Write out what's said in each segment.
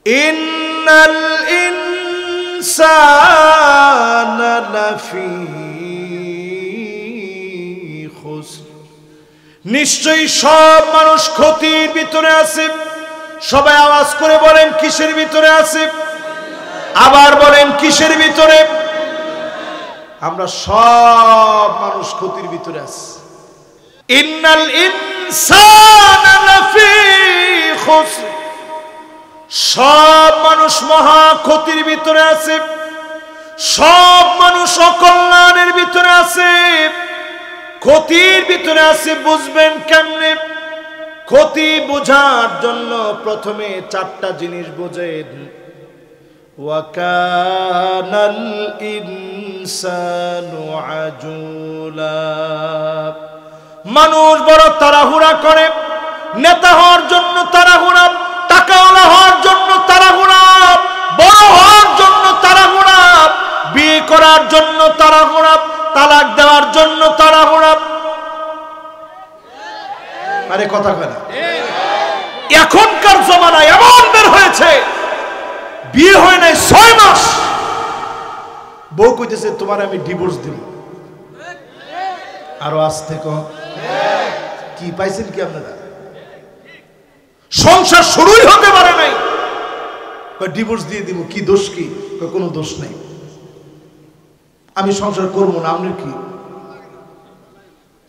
ইন্নাল ইনসানা লাফি খুসর, নিশ্চয়ই সব মানুষ ক্ষতির ভিতরে আছে। সবাই আওয়াজ করে বলেন কিসের ভিতরে আছে? আবার বলেন কিসের ভিতরে? আমরা সব মানুষ ক্ষতির ভিতরে আছি। ইন্নাল ইনসানা লাফি খুসর, সব মানুষ মহা ক্ষতির ভিতরে আছে, সব মানুষ অকল্যাণের ভিতরে আছে, ক্ষতির ভিতরে আছে। বুঝবেন কেমনে? ক্ষতি বোঝার জন্য প্রথমে চারটা জিনিস বোঝেন। ওয়া কানাল ইনসানু আজুলা, মানুষ বড় তাড়াহুড়া করে। নেতা হওয়ার জন্য তাড়াহুড়া, টাকাওয়ালা হওয়ার জন্য তাড়াহুড়া, বড় হওয়ার জন্য তাড়াহুড়া, বিয়ে করার জন্য তাড়াহুড়া, তালাক দেওয়ার জন্য তাড়াহুড়া। আরে কথা কয় না? এখনকার জমানায় এমন বের হয়েছে, বিয়ে হয় নাই 6 মাস, বউ কইতেছে তোমার আমি ডিভোর্স দিব। আরো আসতে কম কি পাইছেন কি আপনারা? সংসার শুরুই হতে পারে নাই, ডিভোর্স দিয়ে দিব। কি দোষ? কি? কোনো দোষ নেই, আমি সংসার করবো না। আপনার কি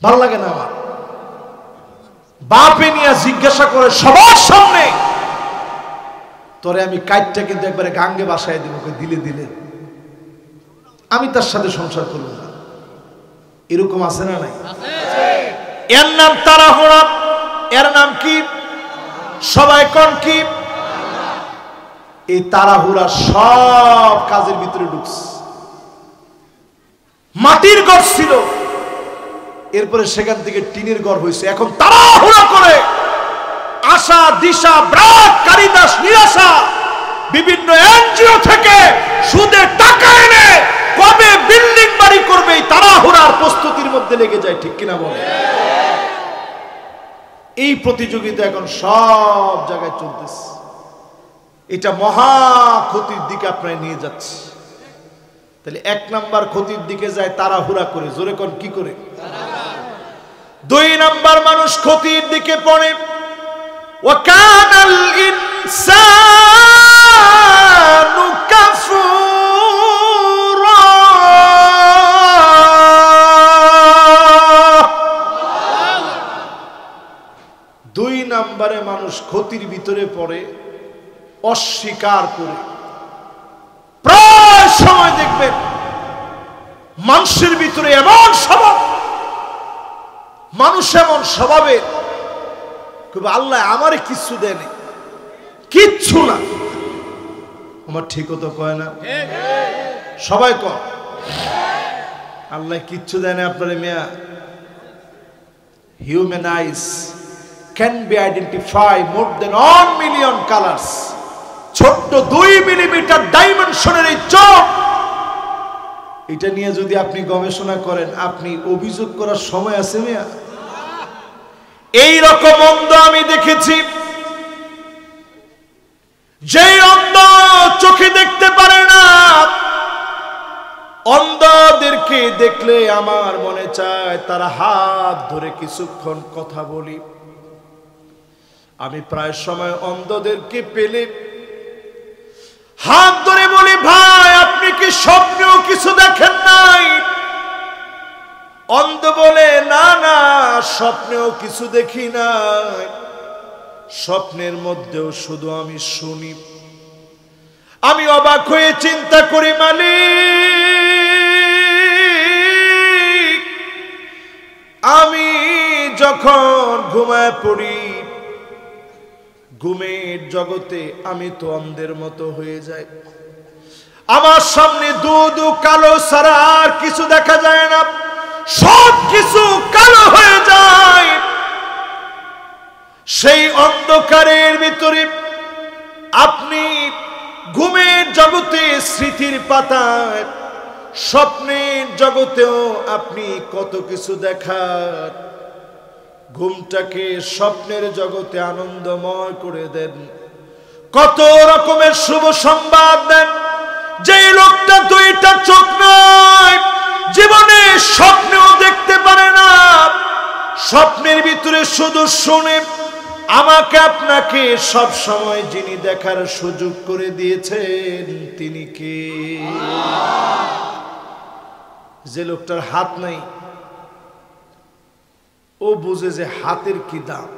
ভালো লাগে না? আমার বাপে নিয়ে জিজ্ঞাসা করে সবার সামনে, তোরে আমি কাইটটা কিন্তু একবারে গাঙ্গে বাসায় দিব, দিলে দিলে আমি তার সাথে সংসার করব না। এরকম আছে না নাই? এর নাম তাড়াহুড়া। এর নাম কি? সবাই কোন কি? এই তাড়াহুড়া সব কাজের ভিতরে ঢুকছে। মাটির ঘর ছিল, এরপরে সেখান থেকে টিনের ঘর হয়েছে। এখন তাড়াহুড়া করে আশা দিশা ব্রাক কারিদাস নিরাশা বিভিন্ন এনজিও থেকে সুদে টাকা এনে কবে বিল্ডিং বাড়ি করবে এই তাড়াহুড়ার প্রস্তুতির মধ্যে লেগে যায়। ঠিক কিনা বলে? এই প্রতিযোগিতা এখন সব জায়গায় চলতেছে। এটা মহা ক্ষতির দিকে আপনার নিয়ে যাচ্ছে। তাহলে 1 নাম্বার ক্ষতির দিকে যায় তাড়াহুড়া করে। জোরে কোন কি করে? 2 নাম্বার মানুষ ক্ষতির দিকে পড়ে। ওয়া কানাল ইনসানু কাফুরা, 2 নাম্বারে মানুষ ক্ষতির ভিতরে পড়ে, অস্বীকার করে। প্রায় সময় দেখবেন মানুষের ভিতরে এমন স্বভাব, মানুষ এমন স্বভাবের, আল্লাহ আমারে কিচ্ছু দেয়নি, কিচ্ছু না। আমার ঠিকও তো কয় না? সবাই কয় আল্লাহ কিচ্ছু দেয় না আপনার। মিয়া, human eyes can be identify more than 1 million colours. ছোট্ট 2 মিলিমিটার ডাইমেনশনের এই চোখ, এটা নিয়ে যদি আপনি গবেষণা করেন, আপনি অভিযোগ করার সময় আছে মিয়া? এই রকম অন্ধ আমি দেখেছি, যে অন্ধ চোখে দেখতে পারে না। অন্ধদেরকে দেখলে আমার মনে চায় তারা হাত ধরে কিছুক্ষণ কথা বলি। আমি প্রায় সময় অন্ধদেরকে পেলে হাত ধরে বলি, ভাই আপনি কি স্বপ্নেও কিছু দেখেন নাই? অন্ধ বলে, না না, স্বপ্নেও কিছু দেখি নাই, স্বপ্নের মধ্যেও শুধু আমি শুনি। আমি অবাক হয়ে চিন্তা করি, মালিক আমি যখন ঘুমায় পড়ি, ঘুমের জগতে আমি তো অন্ধের মতো হয়ে যাই। আমার সামনে দু কালো ছাড়া আর কিছু দেখা যায় না, সব কিছু কালো হয়ে যায়। সেই অন্ধকারের ভিতরে আপনি ঘুমের জগতে স্মৃতির পাতায়, স্বপ্নের জগতেও আপনি কত কিছু দেখার। ঘুমটাকে স্বপ্নের জগতে আনন্দময় করে দেন, কত রকমের শুভ সংবাদ দেন। যেই লোকটা দুইটা চোখ নয়, জীবনে স্বপ্নেও দেখতে পারে না, স্বপ্নের ভিতরে শুধু শুনে, আমাকে আপনাকে সব সময় যিনি দেখার সুযোগ করে দিয়েছেন তিনি কে? যে লোকটার হাত নাই, ও বুঝে যে হাতের কি দাম।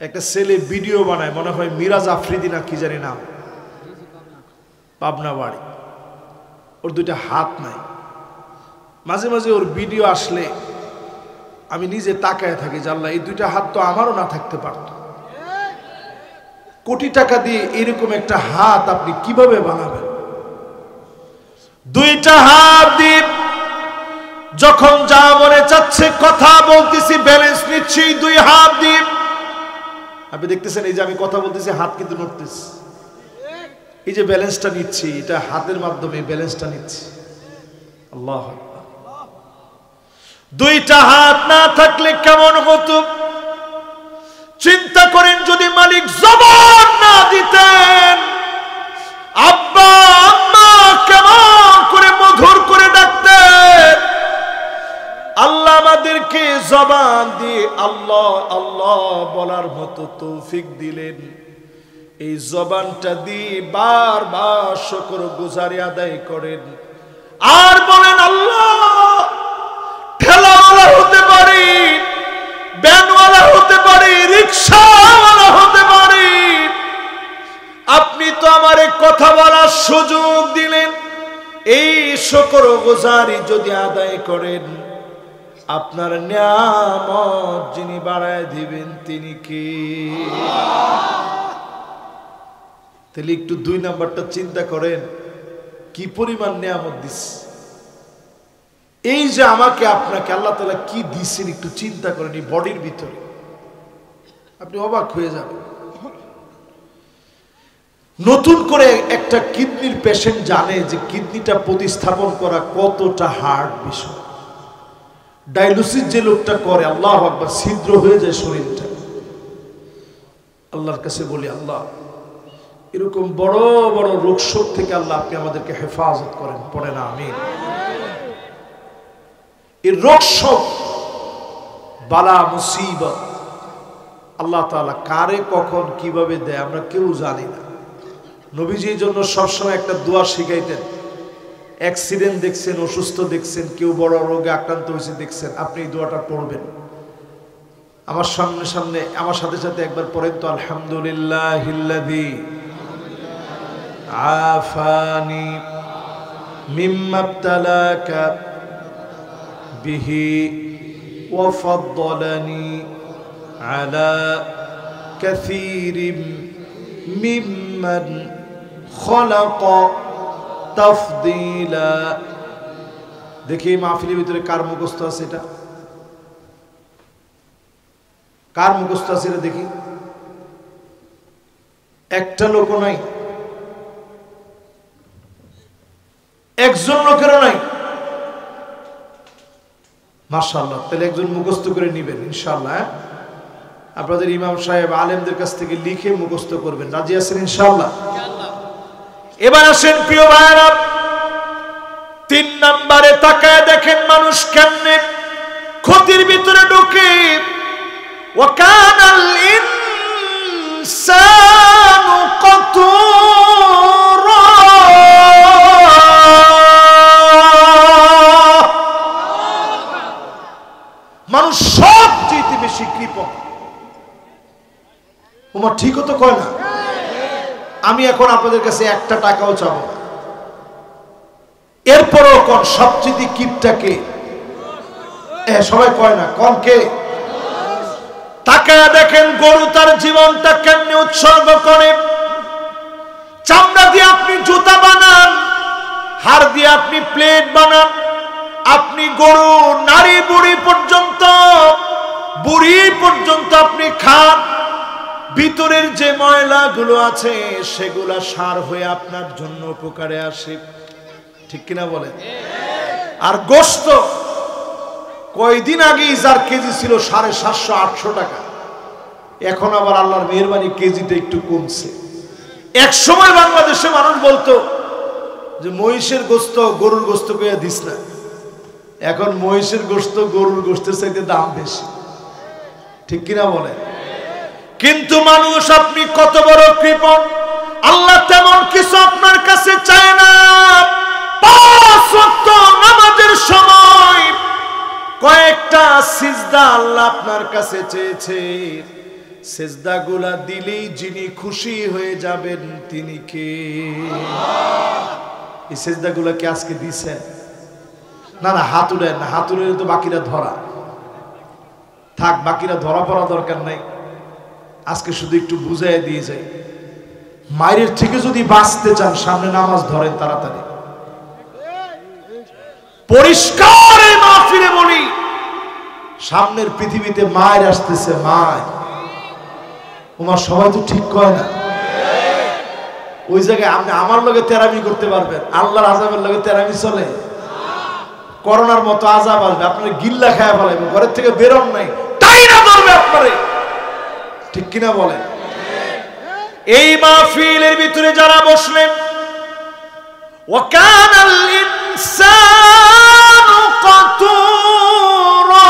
একটা ছেলে ভিডিও বানায়, মনে হয় মিরাজ আফ্রিদি না কি জানি নাম, পাবনা বাড়ি। ওর দুইটা হাত নাই। মাঝে মাঝে ওর ভিডিও আসলে আমি নিজে তাকায় থাকি, জানলা এই দুইটা হাত তো আমারও না থাকতে পারত। কোটি টাকা দিয়ে এরকম একটা হাত আপনি কিভাবে বানাবেন? দুইটা হাত দিয়ে যখন যা মনে চাচ্ছে কথা বলতেছি, ব্যালেন্স নিচ্ছি দুই হাত দিয়ে। আপনি দেখতেছেন এই যে আমি কথা বলতেছি, হাত কিন্তু নড়তেছে। এই যে ব্যালেন্সটা নিচ্ছি, এটা হাতের মাধ্যমে ব্যালেন্সটা নিচ্ছি। আল্লাহ, দুইটা হাত না থাকলে কেমন হতো? চিন্তা করেন, যদি মালিক জবান না দিতেন, আব্বা আম্মা কেমন করে মধুর করে ডাকতেন। আল্লাহ আমাদেরকে জবান দিয়ে আল্লাহ আল্লাহ বলার মতো তৌফিক দিলেন। এই জবানটা দিয়ে বারবার শুকর গুজারি আদায় করেন আর বলেন, আল্লাহ ঠেলাওয়ালা হতে পারি, ভ্যানওয়ালা হতে পারি, রিক্সাওয়ালা হতে পারি, আপনি তো আমারে কথা বলার সুযোগ দিলেন। এই শুকর গুজারি যদি আদায় করেন, আপনার নিয়ামত যিনি বাড়ায় দিবেন তিনি কে? তাহলে একটু 2 নাম্বারটা চিন্তা করেন, কি পরিমাণ নিয়ামত দিচ্ছে। এই যে আমাকে আপনাকে আল্লাহ তাআলা কি দিচ্ছেন, একটু চিন্তা করেন। এই বডির ভিতরে আপনি অবাক হয়ে যাবেন। নতুন করে একটা কিডনির পেশেন্ট জানে যে কিডনিটা প্রতিস্থাপন করা কতটা হার্ড বিষয়। ডায়ালিসিস যে লোকটা করে, আল্লাহু আকবার, ছিদ্র হয়ে যায় শরীরটা। আল্লাহর কাছে বলি, আল্লাহ এরকম বড় বড় রোগ শোক থেকে আল্লাহ আপনি আমাদেরকে হেফাজত করেন। পড়েন আমিন। এই রোগ শোক, বালা মুসিবত আল্লাহ তাআলা কারে কখন কিভাবে দেয় আমরা কেউ জানি না। নবীজির জন্য সবসময় একটা দোয়া শিখাইতেন। অ্যাক্সিডেন্ট দেখছেন, অসুস্থ দেখছেন, কেউ বড় রোগে আক্রান্ত হয়েছে দেখছেন, আপনি এই দোয়াটা পড়বেন। আমার সামনে আমার সাথে সাথে একবার পড়েন তো, আলহামদুলিল্লাহিল্লাযী আফানি মিম্মা ইবতালাকা বিহি ওয়া ফাদ্দালানি আলা কাসীরিম মিম্মান খালাকা তাফদীলা। দেখি মাহফিলের ভিতরে কার মুখস্থ আছে এটা? কার মুখস্থ আছে এটা দেখি? একটা লোকও নাই, একজন লোকেরও নাই। মাশাআল্লাহ, তাহলে একজন মুখস্থ করে নিবেন ইনশাআল্লাহ। আপনাদের ইমাম সাহেব আলেমদের কাছ থেকে লিখে মুখস্থ করবেন। রাজি আছেন ইনশাআল্লাহ? এবার আসেন প্রিয় ভাইরা, 3 নম্বরে তাকায় দেখেন মানুষ কেমনে ক্ষতির ভিতরে ঢোকে। ওয়াকানাল ইনসানু কাতুরা, মানুষ সবচেয়ে বেশি কৃপণ। তোমার ঠিকও তো কয় না। আমি এখন আপনাদের কাছে 1 টাকাও চাবো, এরপরও কোন সবচেয়ে কিপটাকে? সবাই কয় না, কোন কে? তাকায়া দেখেন গরু তার জীবনটা কেমনে উৎসর্গ করে। চামড়া দিয়ে আপনি জুতা বানান, হাড় দিয়ে আপনি প্লেট বানান, আপনি গরু নারী বুড়ি পর্যন্ত আপনি খান। ভিতরের যে ময়লাগুলো আছে সেগুলা সার হয়ে আপনার জন্য উপকারে আসে, ঠিক কিনা বলেন? আর গোশত কয়দিন আগে যার কেজি ছিল 750-800 টাকা, এখন আবার আল্লাহর মেহেরবানি কেজিটা একটু কমছে। এক সময় বাংলাদেশে মানুষ বলতো যে মহিষের গোস্ত গরুর গোস্ত কইয়া দিস না, এখন মহিষের গোস্ত গরুর গোস্তের চাইতে দাম বেশি, ঠিক কিনা বলে? কিন্তু মানুষ, আপনি কত বড় কৃপণ, আল্লাহ তেমন কিছু আপনার কাছে চায় না। 5 ওয়াক্ত নামাজের সময় কয়েকটা সিজদা আল্লাহ আপনার কাছে চেয়েছে, সিজদাগুলা দিলেই যিনি খুশি হয়ে যাবেন তিনি কে? এই সিজদাগুলা কি আজকে দিছেন? না না, হাত উড়েন না, হাত উড়ে তো বাকিরা ধরা থাক, বাকিরা ধরা পড়া দরকার নাই। আজকে শুধু একটু বুঝাই দিয়ে যাই, মায়ের থেকে যদি বাঁচতে চান সামনে নামাজ ধরেন তাড়াতাড়ি। পরিষ্কার এই মাহফিলে বলি, সামনের পৃথিবীতে মায়ের আসতেছে, মায় তোমার সবাই তো ঠিক কয় না। ওই জায়গায় আপনি আমার লগে তেরামি করতে পারবেন, আল্লাহর আযাবের লগে তেরামি চলে? করোনার মতো আযাব আসবে, আপনার গিল্লা খায়া ফেলাইবে, ঘরের থেকে বেরোন নাই, তাই না ধরবে আপনারে, ঠিক কিনা বলেন? এই মাহফিলের ভিতরে যারা বসলেন, ওয়াকানাল ইনসানু কাতুরা,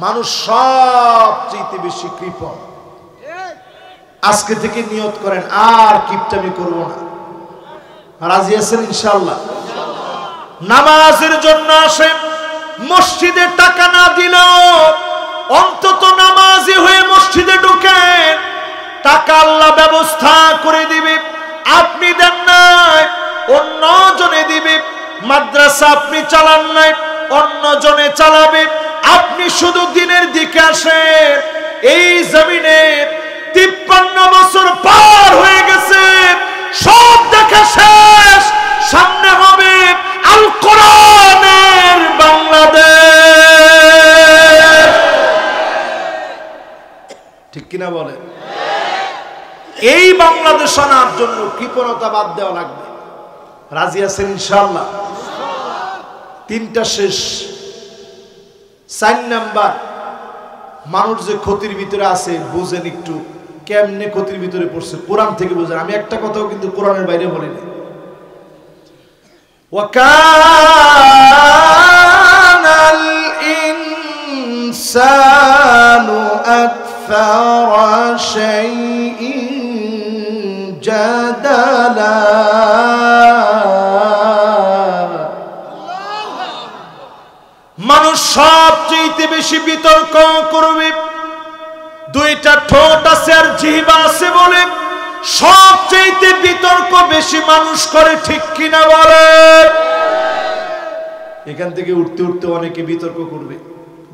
মানুষ সবচেয়ে বেশি কৃপণ। আজকে থেকে নিয়ত করেন আর কিপটামি করব না। রাজি আছেন ইনশাআল্লাহ? নামাজের জন্য আসেন, মসজিদে টাকা না দিলেও অন্তত নামাজি হয়ে মসজিদে ঢুকেন, টাকা আল্লাহ ব্যবস্থা করে দিবে। আপনি দেন নাই, অন্য জনে দিবে। মাদ্রাসা আপনি চালান নাই, অন্য জনে চালাবে। আপনি শুধু দিনের দিকে আসেন। এই জমিনে 53 বছর পার হয়ে গেছে, সব দেখা শেষ, সামনে হবে আল কোরআনের বাংলাদেশ, ঠিক কিনা বলেন? এই বাংলাদেশ আনার জন্য কৃপণতা বাদ দেওয়া লাগবে। রাজি আছেন ইনশাআল্লাহ? 3টা শেষ। 4 নাম্বার, মানুষ যে ক্ষতির ভিতরে আছে বুঝেন একটু, কেমনে ক্ষতির ভিতরে পড়ছে কোরআন থেকে বুঝেন। আমি একটা কথাও কিন্তু কোরআনের বাইরে বলিনি। ওয়াকানাল ইনসানু আকসারা শাইইন জাদালা, মানুষ সবচেয়ে বেশি বিতর্ক করবে। 2টা ঠোঁট আছে আর জিহ্বা আছে বলে সবচেয়ে বিতর্ক বেশি মানুষ করে, ঠিক কিনা বলে? এখান থেকে উঠতে উঠতে অনেকে বিতর্ক করবে,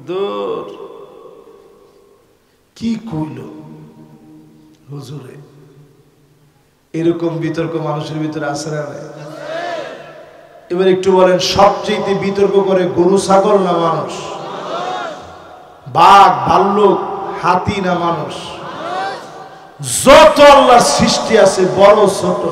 দূর কি কইল হুজুরে, এরকম বিতর্ক মানুষের ভিতরে আছে না? এবার একটু বলেন, সবচেয়ে বিতর্ক করে গরু ছাগল না মানুষ? বাঘ ভাল্লুক হাতি না মানুষ? যত আল্লাহর সৃষ্টি আছে বড় ছোট,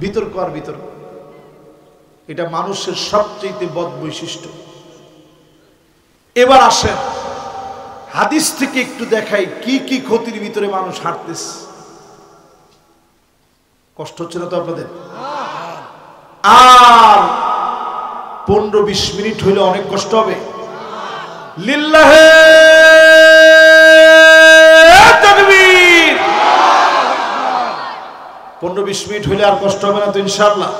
বিতর্ক আর বিতর্ক, এটা মানুষের সবচেয়ে বদ বৈশিষ্ট্য। এবার আসেন হাদিস থেকে একটু দেখাই কি কি ক্ষতির ভিতরে মানুষ হাঁটতেছে। কষ্ট হচ্ছে না তো আপনাদের? আর 15-20 মিনিট হইলে অনেক কষ্ট হবে। লিল্লাহে তাকবীর। 15-20 মিনিট হইলে আর কষ্ট হবে না তো ইনশাআল্লাহ?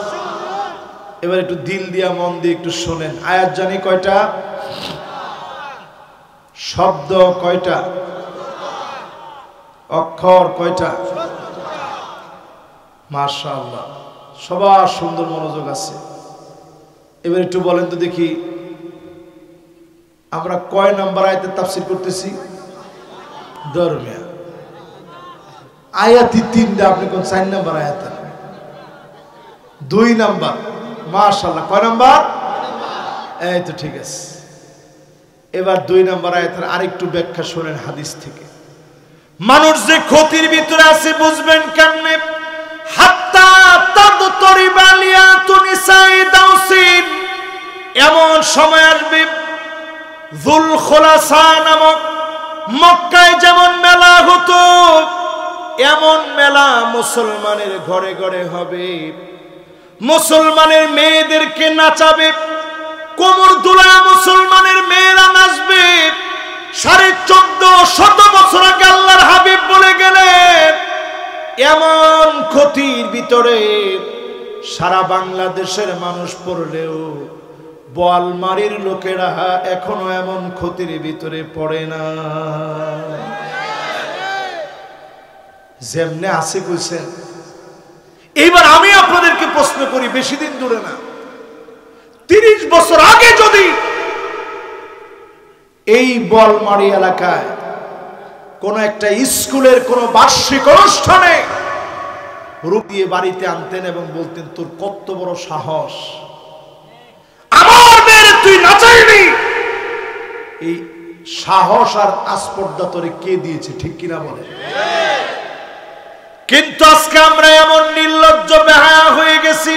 এবার একটু দিল দিয়া মন দিয়ে একটু শোনেন। আয়াত জানি কয়টা? শব্দ কয়টা? অক্ষর কয়টা? মাশাআল্লাহ, সবার সুন্দর মনোযোগ আছে। এবার একটু বলেন তো দেখি, আমরা কয় নাম্বার আয়াতের তাফসীর করতেছি? ধর্মিয়া আয়াতি 3টা, আপনি কোন 4 নাম্বার আয়াত? 2 নাম্বার। মাশাআল্লাহ, কয় নাম্বার? এই তো ঠিক আছে। এবার 2 নাম্বার আয়াতের আরেকটু ব্যাখ্যা শুনেন হাদিস থেকে। মানুষ যে ক্ষতির ভিতরে আছে বুঝবেন কেমনে? হাত্তা তাদতরিবা লিয়াতু নিসাই দাউসিন, এমন সময় আসবে যুল খুলাসা নামক মক্কায় যেমন মেলা হতো, এমন মেলা মুসলমানের ঘরে ঘরে হবে। মুসলমানের মেয়েদেরকে নাচাবে, কোমর দুলায় মুসলমানের মেয়েরা নাচবে। 1450 বছর আগে আল্লাহর হাবিব বলে গেলেন, এমন ক্ষতির ভিতরে সারা বাংলাদেশের মানুষ পড়লেও বোয়ালমারীর লোকেরা এখনো এমন ক্ষতির ভিতরে পড়ে না। যেমনে আছে কইছেন। এইবার আমি আপনাদেরকে প্রশ্ন করি, বেশি দিন দূরে না, 30 বছর আগে যদি এই বোয়ালমারী এলাকায় কোন একটা স্কুলের কোন বার্ষিক অনুষ্ঠানে রূপ দিয়ে বাড়িতে আনতেন এবং বলতেন, তোর কত বড় সাহস, আমার মেয়ে তুই নাচাইনি, এই সাহস আর আস্পর্ধা তোরে কে দিয়েছে? ঠিক কিনা বলে? কিন্তু আজকে আমরা এমন নির্লজ্জ বেহায়া হয়ে গেছি,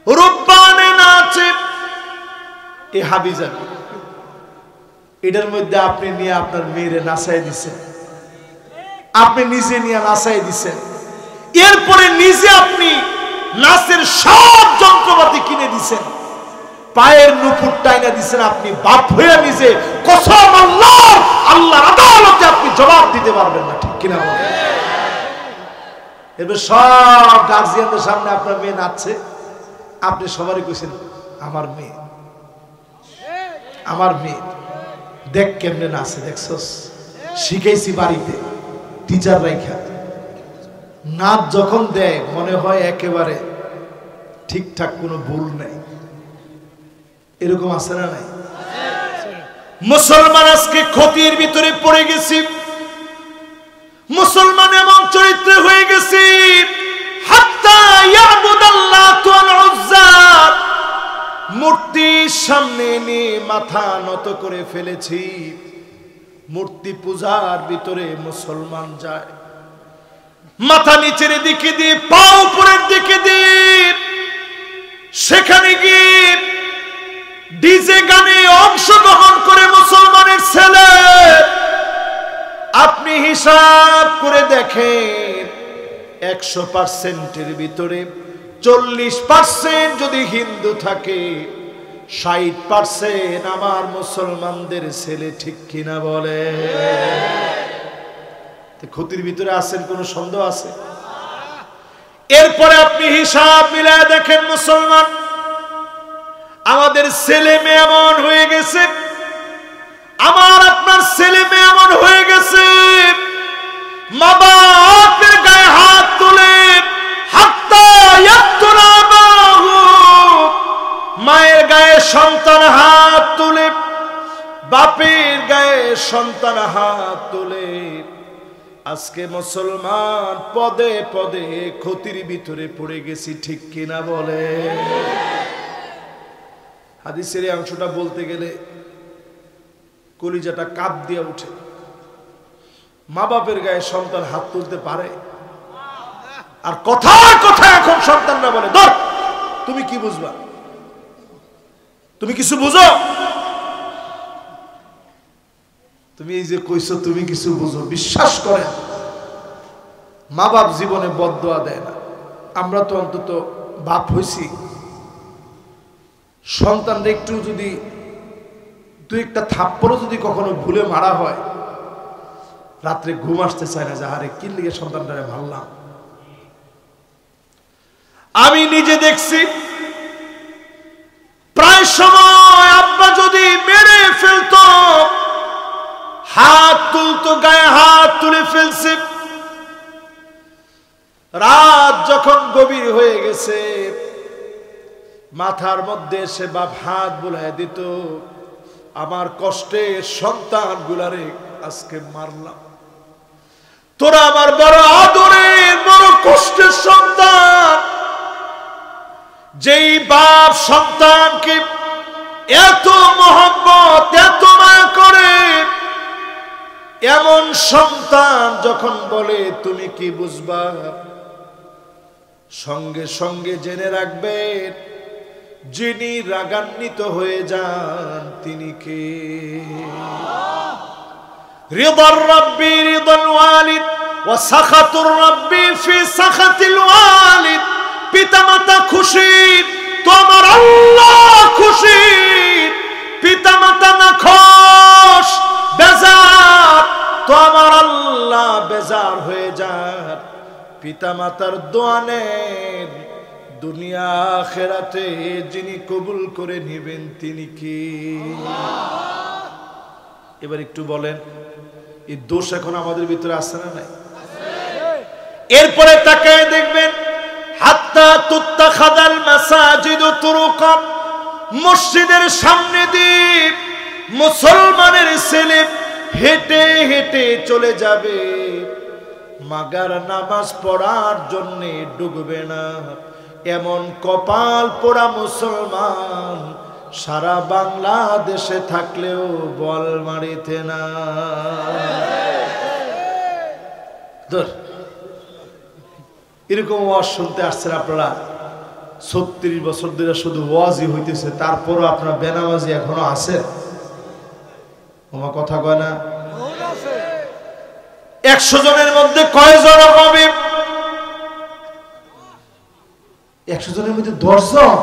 রূপবানে নাচে এ হাবিজাবি। এটার মধ্যে আপনি নিয়ে আপনার মেয়েরে নাচাই দিচ্ছেন, আপনি নিজে নিয়ে নাচাই দিচ্ছেন, এরপরে নিজে আপনি নাচের সব যন্ত্রপাতি কিনে দিচ্ছেন, পায়ের নুপুর টাইনা দিচ্ছেন। আপনি বাপ হয়ে নিজে কসম আল্লাহ, আল্লাহর আদালতে আপনি জবাব দিতে পারবেন না। ঠিক কিনা বলেন? এবার সব গার্জিয়ানদের সামনে আপনার মেয়ে নাচছে, আপনি সবারই কইছেন আমার মেয়ে, আমার মেয়ে, দেখ কেমনে নাচে, দেখছস, শিখাইছি বাড়িতে টিচার রাইখা। নাচ যখন দেয় মনে হয় একেবারে ঠিকঠাক, কোনো ভুল নাই। এরকম আছে না নাই? মুসলমান আজকে ক্ষতির ভিতরে পড়ে গেছি। মুসলমান এমন চরিত্র হয়ে গেছি, হাত্তা ইয়াবুদাল্লাহু ওয়াল উজ্জা, মূর্তির সামনে নিয়ে মাথা নত করে ফেলেছি। মূর্তি পূজার ভিতরে মুসলমান যায়, মাথা নিচের দিকে দিয়ে, পা উপরের দিকে দিয়ে, সেখানে গিয়ে ডিজে গানে অংশগ্রহণ করে মুসলমানের ছেলে। আপনি হিসাব করে দেখেন, 100%-এর ভিতরে 40% যদি হিন্দু থাকে, 60% আমার মুসলমানদের ছেলে। ঠিক কিনা বলে? ক্ষতির ভিতরে আছেন, কোনো সন্দেহ আছে? এরপরে আপনি হিসাব মিলায় দেখেন, মুসলমান আমাদের ছেলে মেয়ে এমন হয়ে গেছে, আমার আপনার ছেলে মেয়ে এমন হয়ে গেছে, মা বাপের গায়ে হাত তুলে, হাত্তা ইয়াতুনাবাহু, মায়ের গায়ে সন্তান হাত তুলে, বাপের গায়ে সন্তান হাত তুলে। আজকে মুসলমান পদে পদে ক্ষতির ভিতরে পড়ে গেছি। ঠিক কিনা বলে? হাদিসের এই অংশটা বলতে গেলে কলিজাটা কাঁপ দিয়ে উঠে। মা বাপের গায়ে সন্তান হাত তুলতে পারে? আর কথায় কথায় এখন সন্তানরা বলে, ধর তুমি কি বুঝবা, তুমি কিছু বুঝো, তুমি এই যে কইছো তুমি কিছু বুঝো। বিশ্বাস করেন, মা বাপ জীবনে বদদোয়া দেয় না। আমরা তো অন্তত বাপ হইছি, সন্তানরা একটু যদি দু একটা থাপ্পড়ও যদি কখনো ভুলে মারা হয়, রাত্রে ঘুম আসতে চায় না, যে আরে কি লিগে সন্তানটারে মারলাম। আমি নিজে দেখছি, প্রায় সময় আব্বা যদি মেরে ফেলতো, হাত তুলতো, গায়ে হাত তুলে ফেলছে। রাত যখন গভীর হয়ে গেছে, মাথার মধ্যে এসে বাপ হাত বুলায় দিত, আমার কষ্টে সন্তান গুলারে আজকে মারলাম। তোরা আমার বড় আদরের বড় কষ্টের সন্তান। যেই বাপ সন্তানকে এত মহব্বত এত মায়া করে, এমন সন্তান যখন বলে তুমি কি বুঝবা, সঙ্গে সঙ্গে জেনে রাখবেন যিনি রাগান্বিত হয়ে যান তিনি কে। রিদার রাব্বি রিদাল ওয়ালিদ ওয়া সাখাতুর রাব্বি ফি সাখাতিল ওয়ালিদ। পিতামাতা খুশি তো আমার আল্লাহ খুশি, পিতামাতা নাখোশ বেজার তো আমার আল্লাহ বেজার হয়ে যান। পিতামাতার দোয়া নেন, দুনিয়া আখিরাতে যিনি কবুল করে নেবেন তিনি কে। এবার একটু বলেন, এই দোষ এখন আমাদের ভিতরে আছে না নাই? এরপরে তাকায় দেখবেন হাত্তা তুত্তাখাদাল মাসাজিদু তুরুকা, মসজিদের সামনে দিয়ে মুসলমানের ছেলে হেঁটে হেঁটে চলে যাবে, মাগার নামাজ পড়ার জন্য ডুববে না। এমন কপাল পোড়া মুসলমান সারা বাংলাদেশে থাকলেও বল মারিতে না। এরকম ওয়াজ শুনতে আসছেন আপনারা 36 বছর ধরে, শুধু ওয়াজই হইতেছে, তারপরও আপনার বেনামাজি এখনো আছে। আমার কথা কয় না? 100 জনের মধ্যে কয়জন হবে? 100 জনের মধ্যে 10 জন।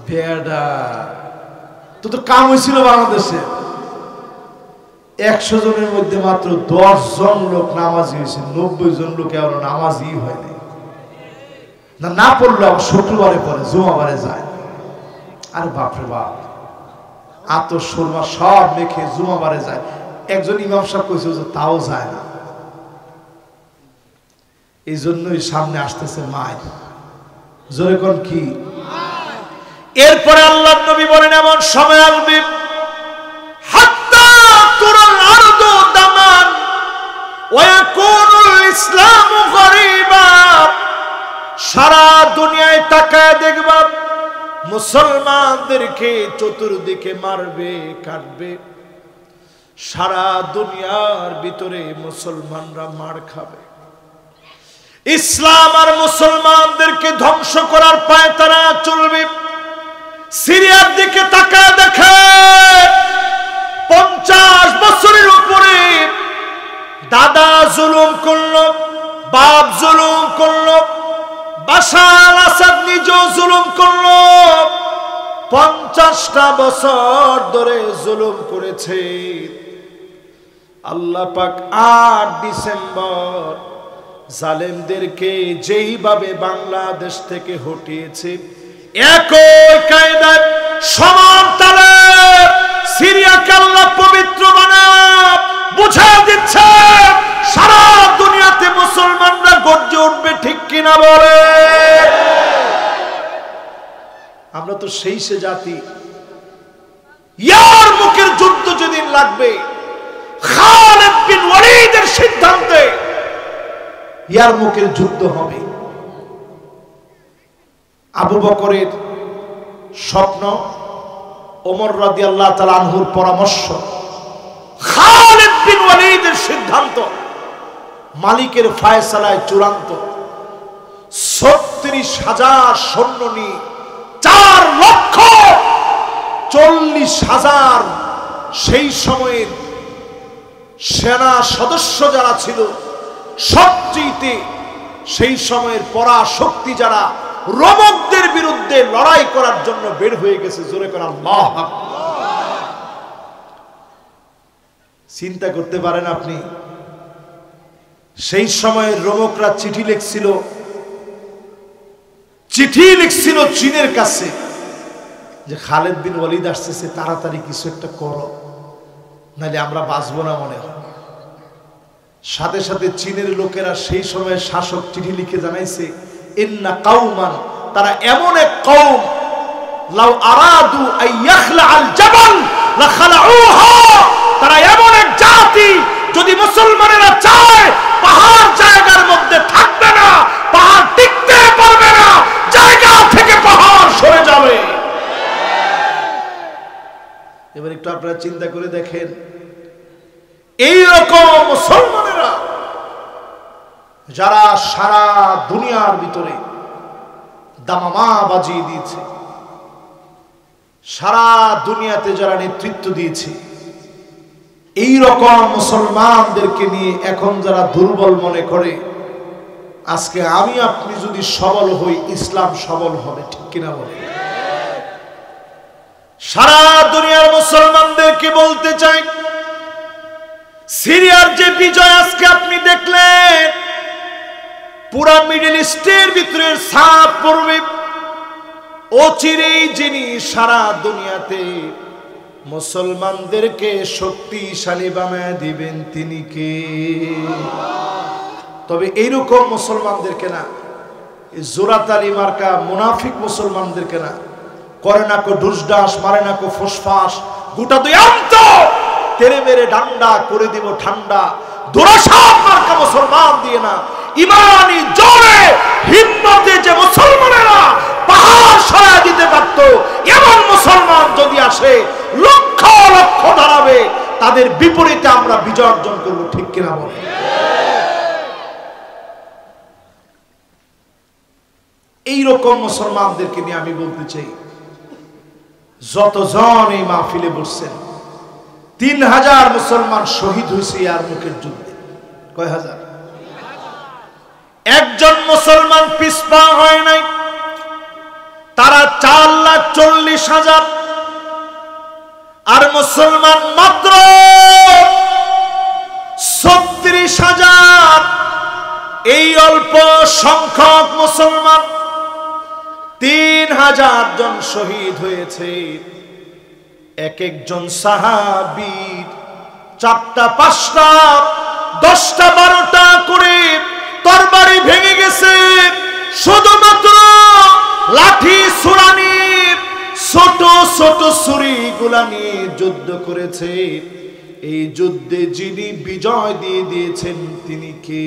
বেডা তো কাম হয়েছিল বাংলাদেশে, 100 জনের মধ্যে মাত্র 10 জন লোক নামাজি হয়েছে, 90 জন লোক এখনো নামাজি হয়নি। না পড়লে শুক্রবারে পরে জুমাবারে যায়। আর বাপরে বাপ, আতর সুরমা সব মেখে জুমাবারে যায়। একজন ইমাম সাহেব কইছে যে তাও যায় না। এই জন্যই সামনে আসতেছে মায়ের, জোরে কোন কি। এরপরে আল্লাহর নবী বলেন এমন সময় আসবে হাত্তা তুরাল আরদু দামান ওয়া ইয়াকুনুল ইসলামু গরীবা। সারা দুনিয়ায় তাকায় দেখবা মুসলমানদেরকে চতুর্দিকে মারবে কাটবে, সারা দুনিয়ার ভিতরে মুসলমানরা মার খাবে। ইসলাম আর মুসলমানদেরকে ধ্বংস করার পায়ে তারা চলবে। সিরিয়ার দিকে তাকায় দেখে 50 বছরের উপরে দাদা জুলুম করলো, বাপ জুলুম করলো, বাশার আসাদ নিজেও জুলুম করলো। 50টা বছর ধরে জুলুম করেছে। আল্লাহ পাক 8 ডিসেম্বর জালেমদেরকে যেইভাবে বাংলাদেশ থেকে হটিয়েছে, একই কায়দায় সমান তালে সিরিয়াকে আল্লাহ পবিত্র বানায় বুঝা দিচ্ছে। সারা দুনিয়াতে মুসলমানরা গর্জে উঠবে, ঠিক কিনা বলে? আমরা তো সেই সে জাতি, ইয়ার মুখের যুদ্ধ যেদিন লাগবে, খালিদ বিন ওয়ালিদের সিদ্ধান্তে ইয়ার মুখের যুদ্ধ হবে। আবু বকরের স্বপ্ন, ওমর রাদিয়াল্লাহু তাআলা আনহুর পরামর্শ, খালিদ বিন ওয়ালিদের সিদ্ধান্ত, মালিকের ফয়সালায় চূড়ান্ত। 36,000 সৈন্য নিয়ে 4,40,000 সেই সময়ের সেনা সদস্য যারা ছিল, সবচেয়ে সেই সময়ের পরাশক্তি যারা, রোমকদের বিরুদ্ধে লড়াই করার জন্য বের হয়ে গেছে। জোরে করে আল্লাহু আকবার। চিন্তা করতে পারেন আপনি, সেই সময়ের রোমকরা চিঠি লিখছিল চীনের কাছে যে খালিদ বিন ওয়ালিদ আসতেছে, তাড়াতাড়ি কিছু একটা করো, নাহলে আমরা বাঁচবো না মনে হয়। সাথে সাথে চীনের লোকেরা সেই সময়ের শাসক চিঠি লিখে জানাইছে, ইন্না কাউমান, তারা এমন এক কওম, লাউ আরাদু আইয়াখলা আল জাবাল লাখালাউহা, তারা এমন এক জাতি যদি মুসলমানেরা চায় পাহাড় জায়গার মধ্যে থাকবে না, পাহাড় টিকতে পারবে না, জায়গা থেকে পাহাড় সরে যাবে। এবার একটু আপনারা চিন্তা করে দেখেন, এই রকম মুসলমানেরা যারা সারা দুনিয়ার ভিতরে দামামা বাজিয়ে দিয়েছে, সারা দুনিয়াতে যারা নেতৃত্ব দিয়েছে, এই রকম মুসলমানদেরকে নিয়ে এখন যারা দুর্বল মনে করে, আজকে আমি আপনি যদি সবল হই, ইসলাম সবল হবে, ঠিক কিনা বলে? সারা দুনিয়ার মুসলমানদেরকে বলতে চাই, সিরিয়ার যে বিজয় আজকে আপনি দেখলেন, পুরা মিডল ইস্টের ভিতরে ছাপ পড়বে। অচিরেই যিনি সারা দুনিয়াতে মুসলমানদেরকে শক্তিশালী বানায় দিবেন, তিনি কে? তবে এইরকম মুসলমানদেরকে না, জোরাতালি মার্কা মুনাফিক মুসলমানদেরকে না, করে না কো ঢুসঢাস, মারে না কো ফুসফাস, গোটা দুই অন্ত তেরে মেরে ডান্ডা করে দিব ঠান্ডা, দোরাসাপ মার্কা মুসলমান দিয়ে না, ইমানি জোরে হিম্মতে যে মুসলমানেরা পাহাড় সরায় দিতে পারত, এমন মুসলমান যদি আসে লক্ষ লক্ষ দাঁড়াবে, তাদের বিপরীতে আমরা বিজয় অর্জন করবো, ঠিক কিনা বলে? এইরকম মুসলমানদেরকে নিয়ে আমি বলতে চাই, যতজন এই মাহফিলে বসছেন, 3000 মুসলমান শহীদ হয়েছে ইয়ারমুকের যুদ্ধে। কয় হাজার? একজন মুসলমান পিছপা হয় নাই, তারা 4,40,000, আর মুসলমান মাত্র 36,000। এই অল্প সংখ্যক মুসলমান 3000 জন শহীদ হয়েছে। এক একজন সাহাবীর 4টা 5টা 10টা 12টা করে তরবারি ভেঙে গেছে, শুধুমাত্র লাঠি ছুরানি ছোট ছোট ছুরি গুলা নিয়ে যুদ্ধ করেছে। এই যুদ্ধে যিনি বিজয় দিয়ে দিয়েছেন, তিনি কে?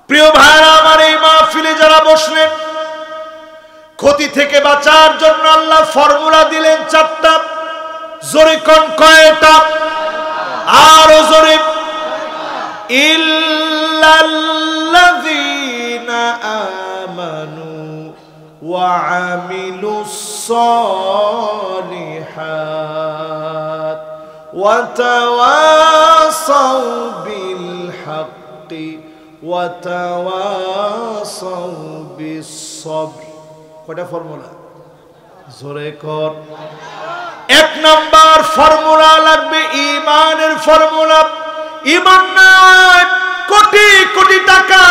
প্রিয় ভাইরা আমার, এই মাহফিলে যারা বসলেন, ক্ষতি থেকে বাঁচার জন্য আল্লাহ ফর্মুলা দিলেন 4টা। জোরে কোন কয়টা? আরো জোরে। ইল্লাল্লাযীনা আমানু ওয়া আমিলুস সালিহাত ওয়া তাওয়াসাউ বিল হাক্কি ওয়া তাওয়াসাউ বিস সবর। কয়টা ফর্মুলা? জোরে কর। 1 নাম্বার ফর্মুলা লাগবে ঈমানের ফর্মুলা। ঈমান নাই, কোটি কোটি টাকা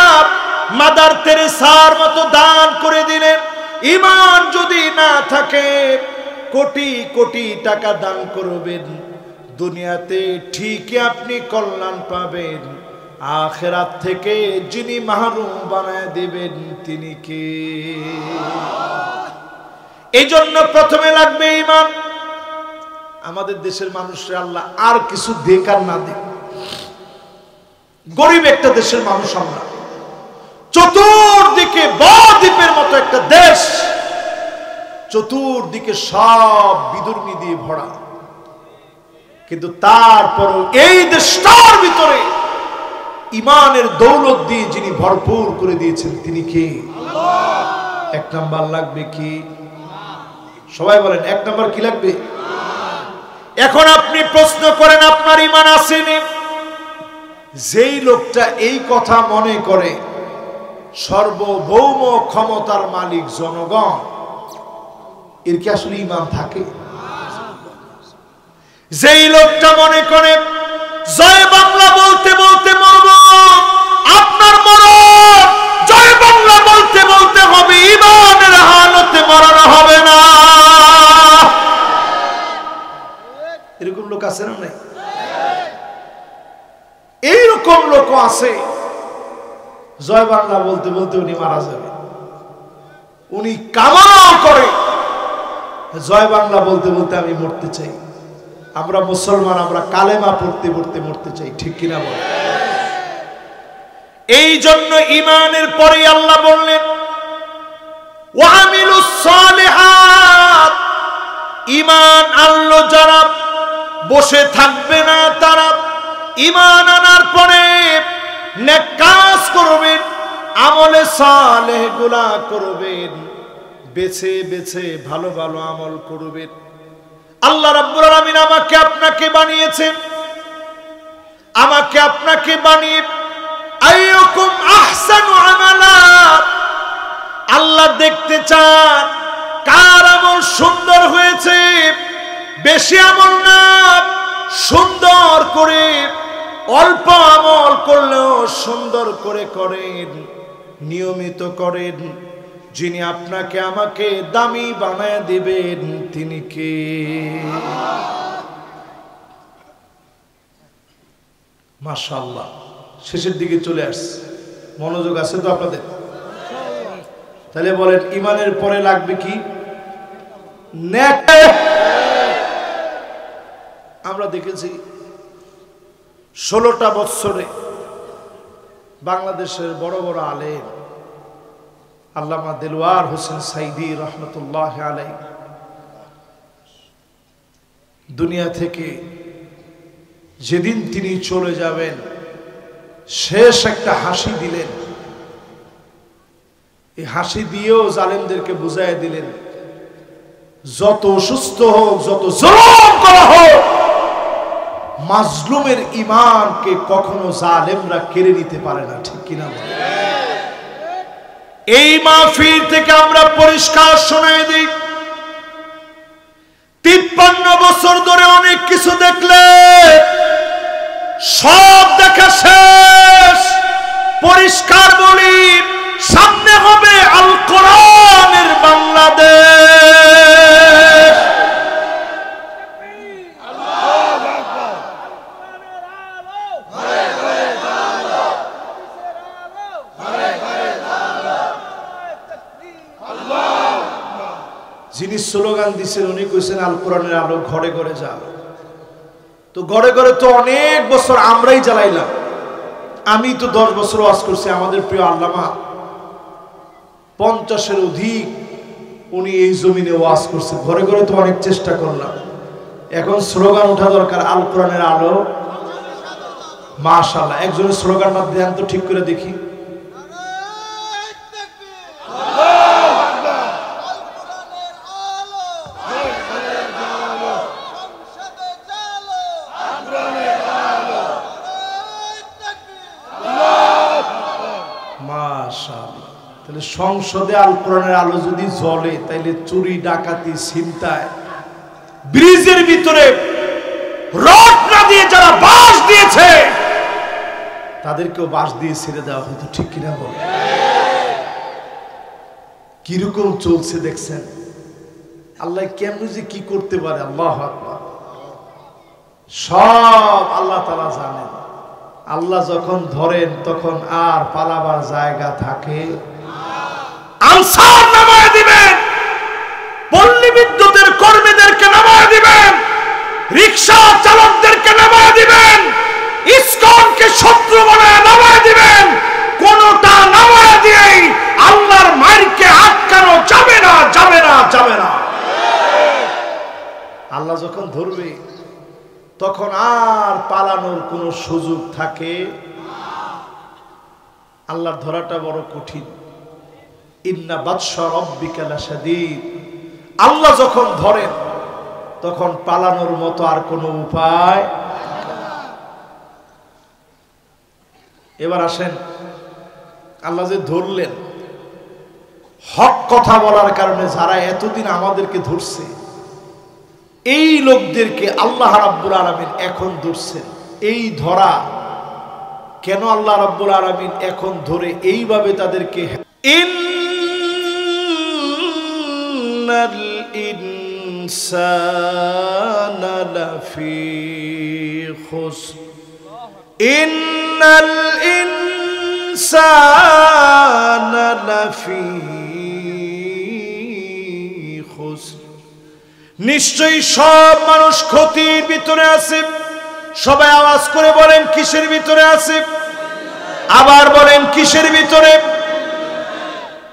মাদার তেরেসার মতো দান করে দিলেন, ঈমান যদি না থাকে কোটি কোটি টাকা দান করবেন, দুনিয়াতে ঠিকই আপনি কল্যাণ পাবেন, আখিরাত থেকে যিনি মাহরুম বানায় দিবেন, তিনি কে? এই জন্য প্রথমে লাগবে ঈমান। আমাদের দেশের মানুষরা আল্লাহ আর কিছু দেখ আর না দেখ, গরিব একটা দেশের মানুষ আমরা, চতুর্দিকে বদ্বীপের মতো একটা দেশ, চতুর্দিকে সব বিদুর্মী দিয়ে ভরা, কিন্তু তারপরও এই দেশটার ভিতরে ঈমানের দৌলত দিয়ে যিনি ভরপুর করে দিয়েছেন, তিনি কে? আল্লাহ। 1 নাম্বার লাগবে কি? সবাই বলেন 1 নাম্বার কি লাগবে? এখন আপনি প্রশ্ন করেন, আপনার ঈমান আসেনি? যেই লোকটা এই কথা মনে করে সর্বভৌম ক্ষমতার মালিক জনগণ, এর কি আসলে ঈমান থাকে? যেই লোকটা মনে করে জয় বাংলা বলতে বলতে মরব, আপনার মরণ জয় বাংলা বলতে বলতে হবে, ঈমানের হালতে মরানো হবে না। এরকম লোক আছে না? নাই? এইরকম লোক আছে, জয় বাংলা বলতে বলতে উনি মারা যাবে, উনি কামনা করে জয় বাংলা বলতে বলতে আমি মরতে চাই। আমরা মুসলমান, আমরা কালেমা পড়তে পড়তে মরতে চাই, ঠিক কিনা বল? এই জন্য ঈমানের পরে আল্লাহ বললেন ওয়ামিলুস সালিহাত, ঈমান আনলো যারা বসে থাকবে না, তারা ঈমান আনার পরে নেক কাজ করবেন, আমলে সালেহ গুলা করবেন, বেছে বেছে ভালো ভালো আমল করবেন। আল্লাহ রাব্বুল আলামিন আমাকে আপনাকে বানিয়েছেন, আমাকে আপনাকে বানিয়ে আইয়ুকুম আহসানু আমালা, আল্লাহ দেখতে চান কার আমল সুন্দর হয়েছে। বেশি আমল না, সুন্দর করে, অল্প আমল করলেও সুন্দর করে করেন, নিয়মিত করেন। যিনি আপনাকে আমাকে দামি বানায় দিবেন তিনি কে? মাশাআল্লাহ, শেষের দিকে চলে আসছে, মনোযোগ আছে তো আপনাদের? তাহলে বলেন ঈমানের পরে লাগবে কি? নেক। আমরা দেখেছি 16টা বছরে বাংলাদেশের বড় বড় আলেম আল্লামা দেলওয়ার হোসেন সাইদি রহমতুল্লাহ আলাইহি দুনিয়া থেকে যেদিন তিনি চলে যাবেন শেষ একটা হাসি দিলেন। এই হাসি দিয়েও জালেমদেরকে বুঝাইয়া দিলেন যত অসুস্থ হোক, যত জুলুম করা হোক, মাজলুমের ঈমানকে কখনো জালেমরা কেড়ে নিতে পারে না, ঠিক কিনা? এই মাহফিল থেকে আমরা পরিষ্কার শোনাই দিই, 53 বছর ধরে অনেক কিছু দেখলে সব দেখা শেষ। পরিষ্কার বলি, সামনে হবে আল কোরআনের বাংলাদেশ। যিনি স্লোগান দিচ্ছেন উনি কইছেন আল কোরআনের আলো ঘরে ঘরে যাও। তো ঘরে ঘরে তো অনেক বছর আমরাই জ্বালাইলাম। আমি তো 10 বছর ওয়াজ করছি। আমাদের প্রিয় আল্লামা 50-এর অধিক উনি এই জমিনে ওয়াজ করছে। ঘরে ঘরে তো অনেক চেষ্টা করলাম। এখন স্লোগান ওঠা দরকার, আল কোরআনের আলো। মাশাআল্লাহ, একজনের স্লোগান বাদ দেন তো ঠিক করে দেখি। তাহলে সংসদে আল কোরআনের আলো যদি জ্বলে তাইলে চুরি, ডাকাতি, ছিনতাই, ব্রিজের ভিতরে রড না দিয়ে যারা বাঁশ দিয়েছে তাদেরকেও বাঁশ দিয়ে ছেড়ে দেওয়া হতো, ঠিক কিনা বল? কিরকম চলছে দেখছেন? আল্লাহ কেমন যে কি করতে পারে, আল্লাহু আকবার। সব আল্লাহ তাআলা জানেন। আল্লাহ যখন ধরেন তখন আর পালাবার জায়গা থাকে? আনসার নামায় দিবেন, পল্লী বিদ্যুতের কর্মীদেরকে নামায় দিবেন, রিকশা চালকদেরকে নামায় দিবেন, ইসকনকে শত্রু বানায় নামায় দিবেন। কোনটা নামায় দিয়েই আল্লাহর মাইরকে আটকানো যাবে না, যাবে না, যাবে না। আল্লাহ যখন ধরবে তখন আর পালানোর কোনো সুযোগ থাকে? আল্লাহর ধরাটা বড় কঠিন। ইন্না বাতশা রাব্বিকা লাশাদীদ। আল্লাহ যখন ধরেন তখন পালানোর মতো আর কোনো উপায়। এবার আসেন, আল্লাহ যে ধরলেন, হক কথা বলার কারণে যারা এতদিন আমাদেরকে ধরছে এই লোকদেরকে আল্লাহ রাব্বুল আলামিন এখন ধরছেন। এই ধরা কেন আল্লাহ রাব্বুল আলামিন এখন ধরে এইভাবে তাদেরকে? ইন্নাল ইনসানা লাফি খুসর। ইন্নাল ইনসানা লাফি খুসর নিশ্চয়ই সব মানুষ ক্ষতির ভিতরে আছে। সবাই আওয়াজ করে বলেন কিসের ভিতরে আছে? আবার বলেন কিসের ভিতরে?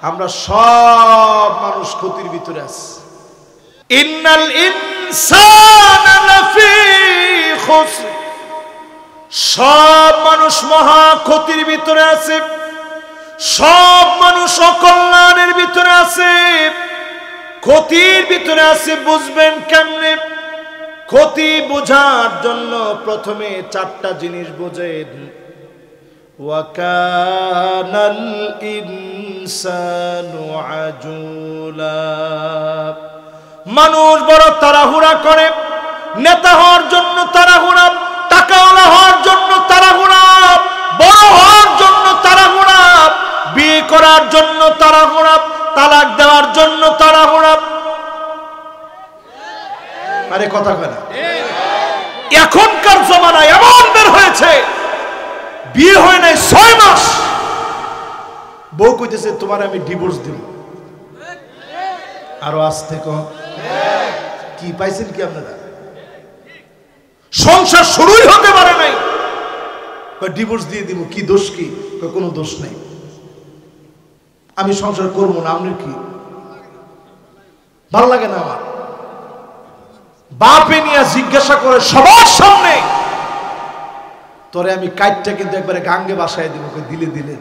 আমরা সব মানুষ ক্ষতির ভিতরে আছি। ইন্নাল ইনসানা লাফি খুসর, সব মানুষ মহা ক্ষতির ভিতরে আছে। সব মানুষ অকল্যাণের ভিতরে আছে, ক্ষতির ভিতরে আছে। বুঝবেন কেমনে? ক্ষতি বোঝার জন্য প্রথমে চারটা জিনিস বোঝেন। ওয়া কানাল ইনসানু আজুলা, মানুষ বড় তাড়াহুড়া করে। নেতা হওয়ার জন্য তাড়াহুড়া, টাকাওয়ালা হওয়ার জন্য তাড়াহুড়া, বড় হওয়ার জন্য তাড়াহুড়া, বিয়ে করার জন্য তাড়াহুড়া, তালাক দেওয়ার জন্য তাড়াহুড়া। আরে কথা কয় না? এখনকার জমানায় এমন বের হয়েছে, বিয়ে হয় নাই 6 মাস, বউ কইতেছে তোমার আমি ডিভোর্স দিব। আরো আসতে কম কি পাইছেন কি আপনারা? সংসার শুরুই হতে পারে নাই, ডিভোর্স দিয়ে দিব। কি দোষ? কি? কোনো দোষ নাই, আমি সংসার করবো না। আপনার কি ভালো লাগে না? আমার বাপে নিয়ে জিজ্ঞাসা করে সবার সামনে, তোরে আমি কাইটটা কিন্তু একবারে গাঙ্গে বাসায় দিব, দিলে দিলে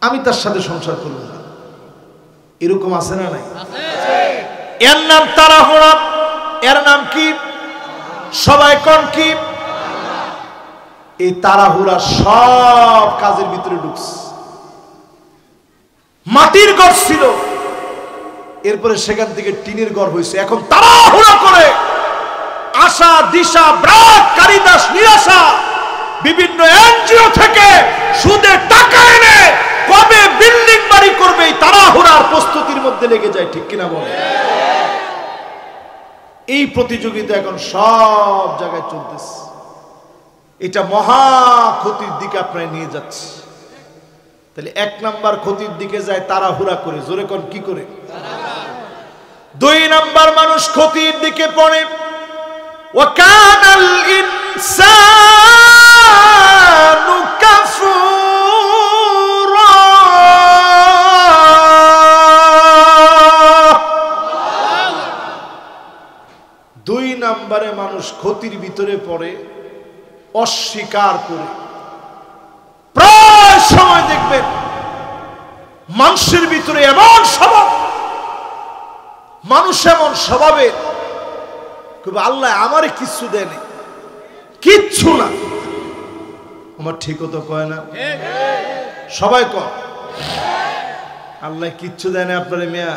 আমি তার সাথে সংসার করবো না। এরকম আছে না নাই? এর নাম তাড়াহুড়া। এর নাম কি? সবাই কোন কি? এই তাড়াহুড়া সব কাজের ভিতরে ঢুকছে। মাটির ঘর ছিল, এরপরে সেখান থেকে টিনের ঘর হয়েছে। এখন তাড়াহুড়া করে আশা দিশা ব্রাক কারিদাস নিরাশা বিভিন্ন এনজিও থেকে সুদে টাকা এনে কবে বিল্ডিং বাড়ি করবে এই তাড়াহুড়ার প্রস্তুতির মধ্যে লেগে যায়। ঠিক কিনা বলে? এই প্রতিযোগিতা এখন সব জায়গায় চলতেছে। এটা মহা ক্ষতির দিকে আপনারা নিয়ে যাচ্ছে। তাহলে 1 নাম্বার ক্ষতির দিকে যায় তাড়াহুড়া করে। জোরে কোন কি করে? 2 নাম্বার মানুষ ক্ষতির দিকে পড়ে। ওয়া কানাল ইনসানু কাফুরা, 2 নাম্বারে মানুষ ক্ষতির ভিতরে পড়ে, অস্বীকার করে। প্রায় সময় দেখবেন মানুষের ভিতরে এমন স্বভাব, মানুষ এমন স্বভাবের, আল্লাহ আমারে কিচ্ছু দেয়নি, কিচ্ছু না। আমার ঠিকও তো কয় না? সবাই কয় আল্লাহ কিচ্ছু দেয় না আপনার। মিয়া,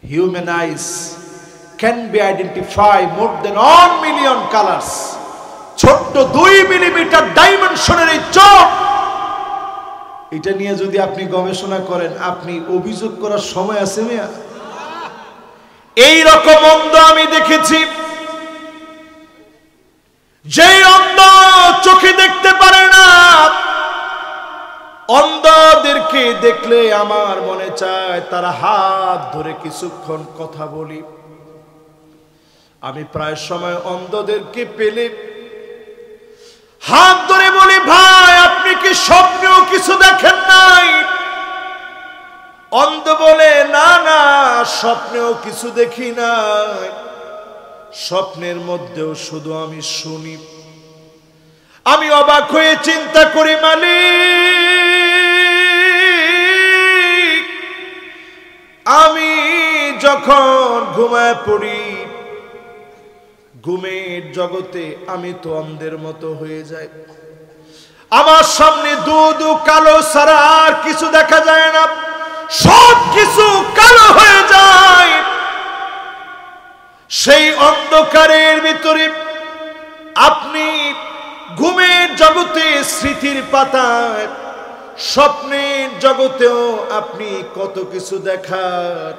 human eyes can be identify more than 1 million colours. ছোট্ট 2 মিলিমিটার ডাইমেনশনের এই চোখ, এটা নিয়ে যদি আপনি গবেষণা করেন, আপনি অভিযোগ করার সময় আছে মিয়া? এই রকম অন্ধ আমি দেখেছি, যেই অন্ধ চোখে দেখতে পারে না। অন্ধদেরকে দেখলে আমার মনে চায় তারা হাত ধরে কিছুক্ষণ কথা বলি। আমি প্রায় সময় অন্ধদেরকে পেলে হাত ধরে বলি, ভাই আপনি কি স্বপ্নেও কিছু দেখেন নাই? অন্ধ বলে, না না, স্বপ্নেও কিছু দেখি নাই, স্বপ্নের মধ্যেও শুধু আমি শুনি। আমি অবাক হয়ে চিন্তা করি, মালিক আমি যখন ঘুমায় পড়ি, ঘুমের জগতে আমি তো অন্ধের মতো হয়ে যাই। আমার সামনে দু কালো ছাড়া আর কিছু দেখা যায় না, সব কিছু কালো হয়ে যায়। সেই অন্ধকারের ভিতরে আপনি ঘুমের জগতে স্মৃতির পাতায়, স্বপ্নের জগতেও আপনি কত কিছু দেখার।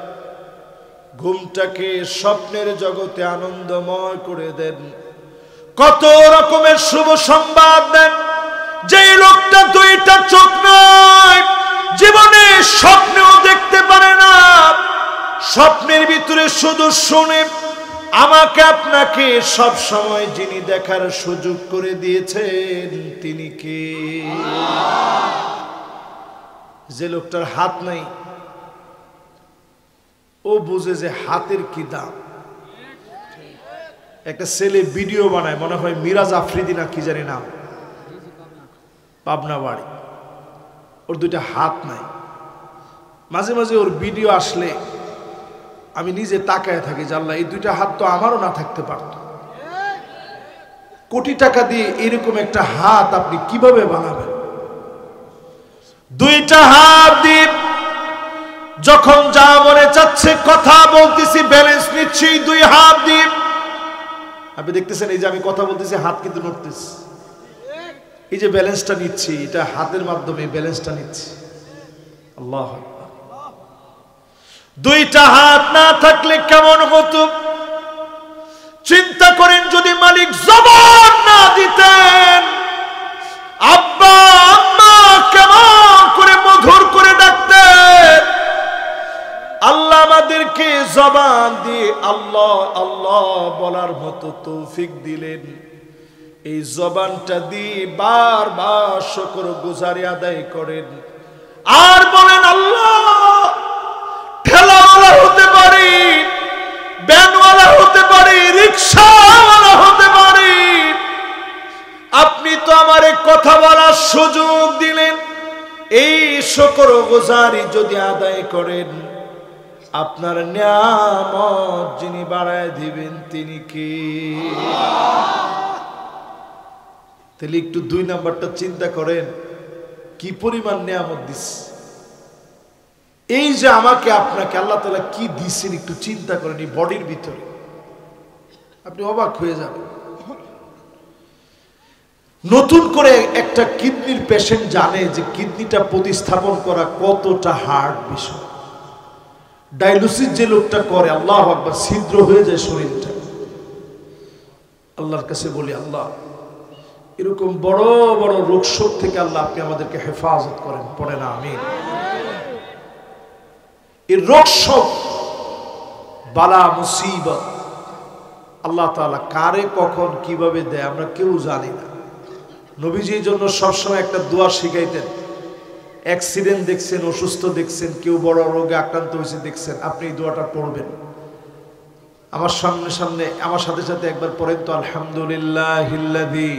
ঘুমটাকে স্বপ্নের জগতে আনন্দময় করে দেন, কত রকমের শুভ সংবাদ দেন। যে লোকটা 2টা চোখ নয়, জীবনে স্বপ্নেও দেখতে পারে না, স্বপ্নের ভিতরে ভিতরে শুধু শুনে, আমাকে আপনাকে সব সময় যিনি দেখার সুযোগ করে দিয়েছেন তিনি কে? যে লোকটার হাত নাই ও বুঝে যে হাতের কি দাম। একটা ছেলে ভিডিও বানায়, মনে হয় মিরাজ আফ্রিদি না কি জানি নাম, পাবনা বাড়ি, ওর দুইটা হাত নাই। মাঝে মাঝে ওর ভিডিও আসলে আমি নিজে তাকায় থাকি, জানলা এই দুইটা হাত তো আমারও না থাকতে পারত। কোটি টাকা দিয়ে এরকম একটা হাত আপনি কিভাবে বানাবেন? দুইটা হাত দিয়ে যখন যা মনে চাচ্ছে কথা বলতেছি, ব্যালেন্স নিচ্ছি দুই হাত দিয়ে। আপনি দেখতেছেন এই যে আমি কথা বলতেছি, হাত কিন্তু নড়তেছে। এই যে ব্যালেন্সটা নিচ্ছি, এটা হাতের মাধ্যমে ব্যালেন্সটা নিচ্ছি। আল্লাহ, দুইটা হাত না থাকলে কেমন হতো? চিন্তা করেন যদি মালিক জবান না দিতেন, আব্বা আম্মা কেমন করে মধুর করে ডাকতেন। আল্লাহ আমাদেরকে জবান দিয়ে আল্লাহ আল্লাহ বলার মতো তৌফিক দিলেন। এই জবানটা দিয়ে বারবার শুকর গুজারি আদায় করেন আর বলেন আল্লাহ। ঠেলাওয়ালা হতে পারি, ভ্যানওয়ালা হতে পারি, রিক্সাওয়ালা হতে পারি, আপনি তো আমারে কথা বলার সুযোগ দিলেন। এই শুকর গুজারি যদি আদায় করেন, আপনার নিয়ামত যিনি বাড়ায় দিবেন তিনি কে? তাহলে একটু 2 নাম্বারটা চিন্তা করেন, কি পরিমাণ নিয়ামত দিচ্ছে। এই যে আমাকে আপনাকে আল্লাহ তাআলা কি দিচ্ছেন, একটু চিন্তা করেন। এই বডির ভিতরে আপনি অবাক হয়ে যাবেন। নতুন করে একটা কিডনির পেশেন্ট জানে যে কিডনিটা প্রতিস্থাপন করা কতটা হার্ড বিষয়। ডায়ালিসিস যে লোকটা করে, আল্লাহু আকবার, ছিদ্র হয়ে যায় শরীরটা। আল্লাহর কাছে বলি, আল্লাহ এরকম বড় বড় রোগ শোক থেকে আল্লাহ আপনি আমাদেরকে হেফাজত করেন। পড়ে না আমিন। এই রোগ শোক, বালা মুসিবত আল্লাহ তাআলা কারে কখন কিভাবে দেয় আমরা কেউ জানি না। নবীজির জন্য সবসময় একটা দোয়া শিখাইতেন। অ্যাক্সিডেন্ট দেখছেন, অসুস্থ দেখছেন, কেউ বড় রোগে আক্রান্ত হয়েছে দেখছেন, আপনি এই দোয়াটা পড়বেন। আমার সামনে সামনে আমার সাথে সাথে একবার পড়েন তো, আলহামদুলিল্লাহিল্লাযী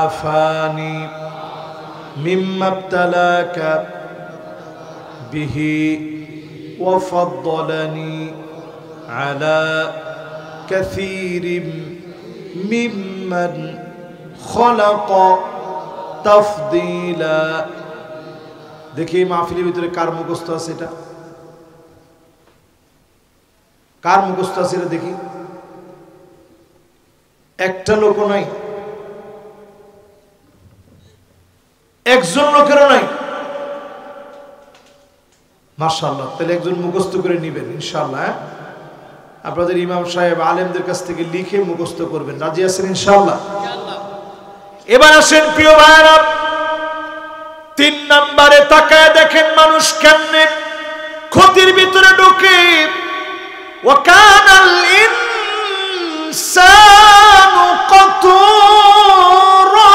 আফানি মিম্মা ইবতালাকা বিহি ওয়া ফাদ্দালানি আলা কাসীরিম মিম্মান খালাকা তাফদীলা। দেখি মাহফিলের ভিতরে কার মুখস্থ আছে এটা? কার মুখস্থ আছে এটা দেখি? একটা লোকও নাই, একজন লোকেরও নাই। মাশাআল্লাহ, তাহলে একজন মুখস্থ করে নিবেন ইনশাআল্লাহ। আপনাদের ইমাম সাহেব আলেমদের কাছ থেকে লিখে মুখস্থ করবেন। রাজি আছেন ইনশাআল্লাহ? এবার আসেন প্রিয় ভাইরা, 3 নম্বরে তাকায় দেখেন মানুষ কেমনে ক্ষতির ভিতরে ঢুকে। ওয়াকানাল ইনসানু কাতুরা।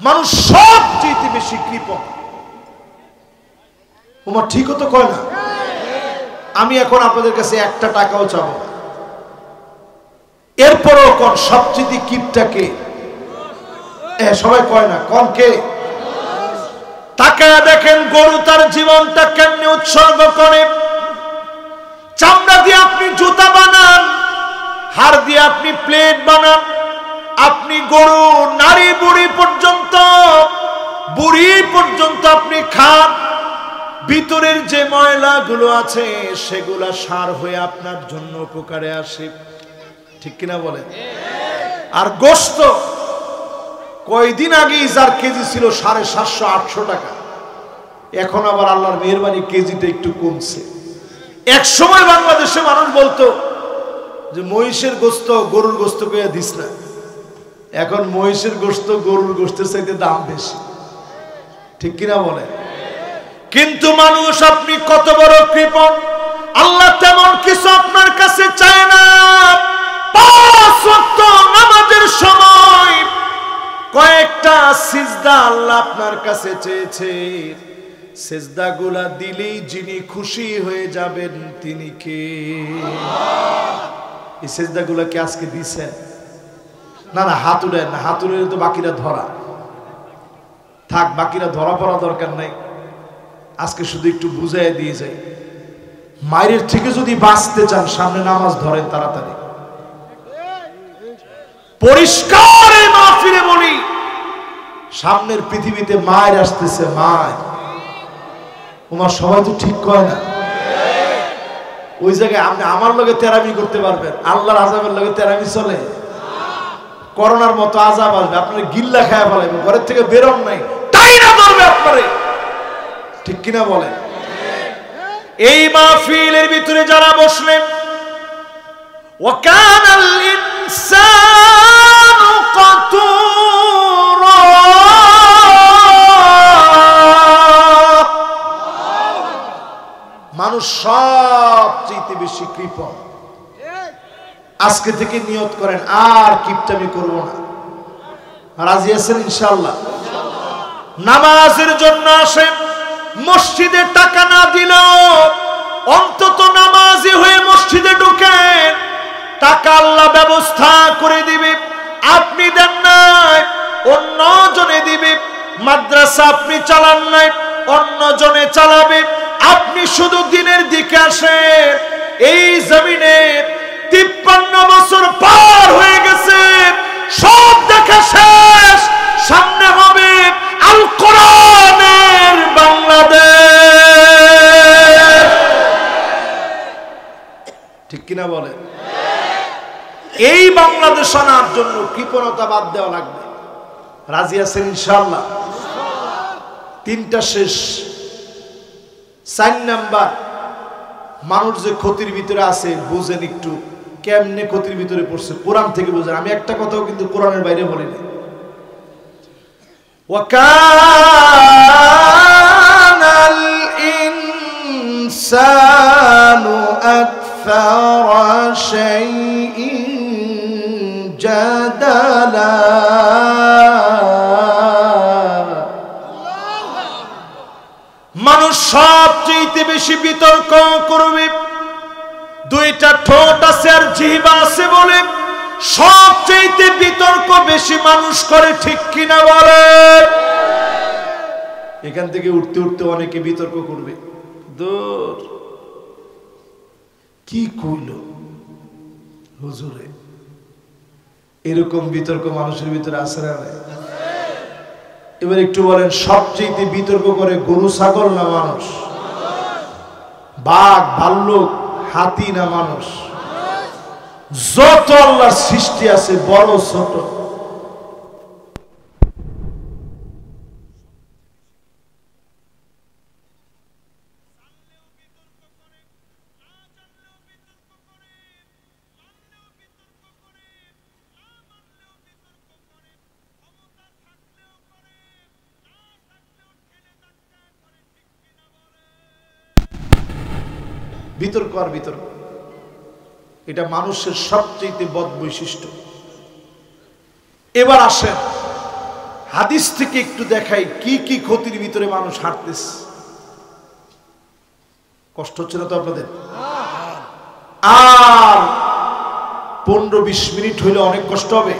মানুষ সবচেয়ে বেশি কৃপণ। ওমা ঠিকও তো কয় না। আমি এখন আপনাদের কাছে 1 টাকাও চাবো, এরপরও কোন সবচেয়ে কিপটাকে? সবাই কয় না, কোন কে? তাকায় দেখেন গরু তার জীবনটা কেমনে উৎসর্গ করে। চামড়া দিয়ে আপনি জুতা বানান, হাড় দিয়ে আপনি প্লেট বানান, আপনি গরু নারী বুড়ি পর্যন্ত আপনি খান। ভিতরের যে ময়লাগুলো আছে সেগুলা সার হয়ে আপনার জন্য উপকারে আসে, ঠিক কিনা বলেন? আর গোশত কয়দিন আগে যার কেজি ছিল 750-800 টাকা, এখন আবার আল্লাহর মেহেরবানি কেজিটা একটু কমছে। এক সময় বাংলাদেশে মানুষ বলতো যে মহিষের গোশত গরুর গোশত কইয়া দিস না, এখন মহিষের গোশত গরুর গোশতের চাইতে দাম বেশি, ঠিক কিনা বলে? কিন্তু মানুষ, আপনি কত বড় কৃপণ, আল্লাহ তেমন কিছু আপনার কাছে চায় না। 5 ওয়াক্ত নামাজের সময় কয়েকটা সিজদা আল্লাহ আপনার কাছে চেয়েছে, সিজদাগুলা দিলেই যিনি খুশি হয়ে যাবেন তিনি কে? এই সিজদাগুলা কি আজকে দিছেন? না না, হাত উড়েন না, হাত উড়ে তো বাকিরা ধরা থাক, বাকিরা ধরা পড়া দরকার নাই। আজকে শুধু একটু বুঝাই দিয়ে যাই, মায়ের থেকে যদি বাঁচতে চান সামনে নামাজ ধরেন তাড়াতাড়ি। পরিষ্কার এই মাহফিলে বলি, সামনের পৃথিবীতে মায়ের আসতেছে, মায়ের। তোমার সবাই তো ঠিক কয় না, ওই জায়গায় আপনি আমার লগে তেরামি করতে পারবেন, আল্লাহর আযাবের লগে তেরামি চলে? করোনার মতো আযাব আসবে, আপনার গিল্লা খায়া ফেলাইবে, ঘরের থেকে বেরোন নাই, তাই না বলবে আপনারে, ঠিক কিনা বলেন? এই মাহফিলের ভিতরে যারা বসলেন, ওয়াকানাল ইনসানু কাতুরা, মানুষ সবচেয়ে বেশি কৃপণ। আজকে থেকে নিয়ত করেন আর কিপটামি করব না। রাজি আছেন ইনশাআল্লাহ? নামাজের জন্য আসেন, মসজিদে টাকা না দিলেও অন্তত নামাজি হয়ে মসজিদে ঢুকেন, টাকা আল্লাহ ব্যবস্থা করে দিবে। আপনি দেন নাই, অন্য জনে দিবে। মাদ্রাসা আপনি চালান নাই, অন্য জনে চালাবে। আপনি শুধু দিনের দিকে আসেন। এই জমিনে 53 বছর পার হয়ে গেছে, সব দেখা শেষ, সামনে হবে আল কোরআনের বাংলাদেশ, ঠিক কিনা বলে? এই বাংলাদেশ আনার জন্য কৃপণতা বাদ দেওয়া লাগবে। রাজি আছেন ইনশাআল্লাহ? 3টা শেষ। 4 নাম্বার, মানুষ যে ক্ষতির ভিতরে আছে, বুঝেন একটু কেমনে ক্ষতির ভিতরে পড়ছে, কোরআন থেকে বুঝেন। আমি একটা কথাও কিন্তু কোরআনের বাইরে বলি না। ওয়াকানাল ইনসানু আকসারা শাইইন জাদালা, মানুষ সবচেয়ে বেশি বিতর্ক করবে। 2টা ঠোঁট আছে আর জিহ্বা আছে বলে সবচেয়ে বিতর্ক বেশি মানুষ করে, ঠিক কিনা বলে? এখান থেকে উঠতে উঠতে অনেকে বিতর্ক করবে, দূর কি কইল হুজুরে, এরকম বিতর্ক মানুষের ভিতরে আছে না? এবার একটু বলেন, সবচেয়ে বিতর্ক করে গরু ছাগল না মানুষ? বাঘ ভাল্লুক হাতি না মানুষ? যত আল্লাহর সৃষ্টি আছে বড় ছোট, বিতর্ক আর বিতর্ক, এটা মানুষের সবচেয়ে বদ বৈশিষ্ট্য। এবার আসেন হাদিস থেকে একটু দেখাই কি কি ক্ষতির ভিতরে মানুষ হাঁটতেছে। কষ্ট হচ্ছে না তো আপনাদের? আর 15-20 মিনিট হইলে অনেক কষ্ট হবে।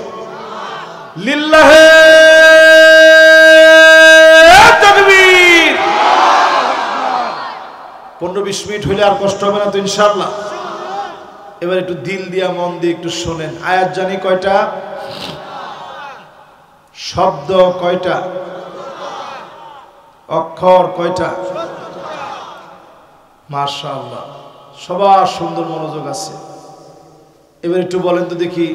লিল্লাহে তাকবীর। 15-20 মিনিট হইলে আর কষ্ট হবে না তো ইনশাআল্লাহ? এবার একটু দিল দিয়া মন দিয়ে একটু শোনেন। আয়াত জানি কয়টা? শব্দ কয়টা? অক্ষর কয়টা? মাশাআল্লাহ, সবার সুন্দর মনোযোগ আছে। এবার একটু বলেন তো দেখি,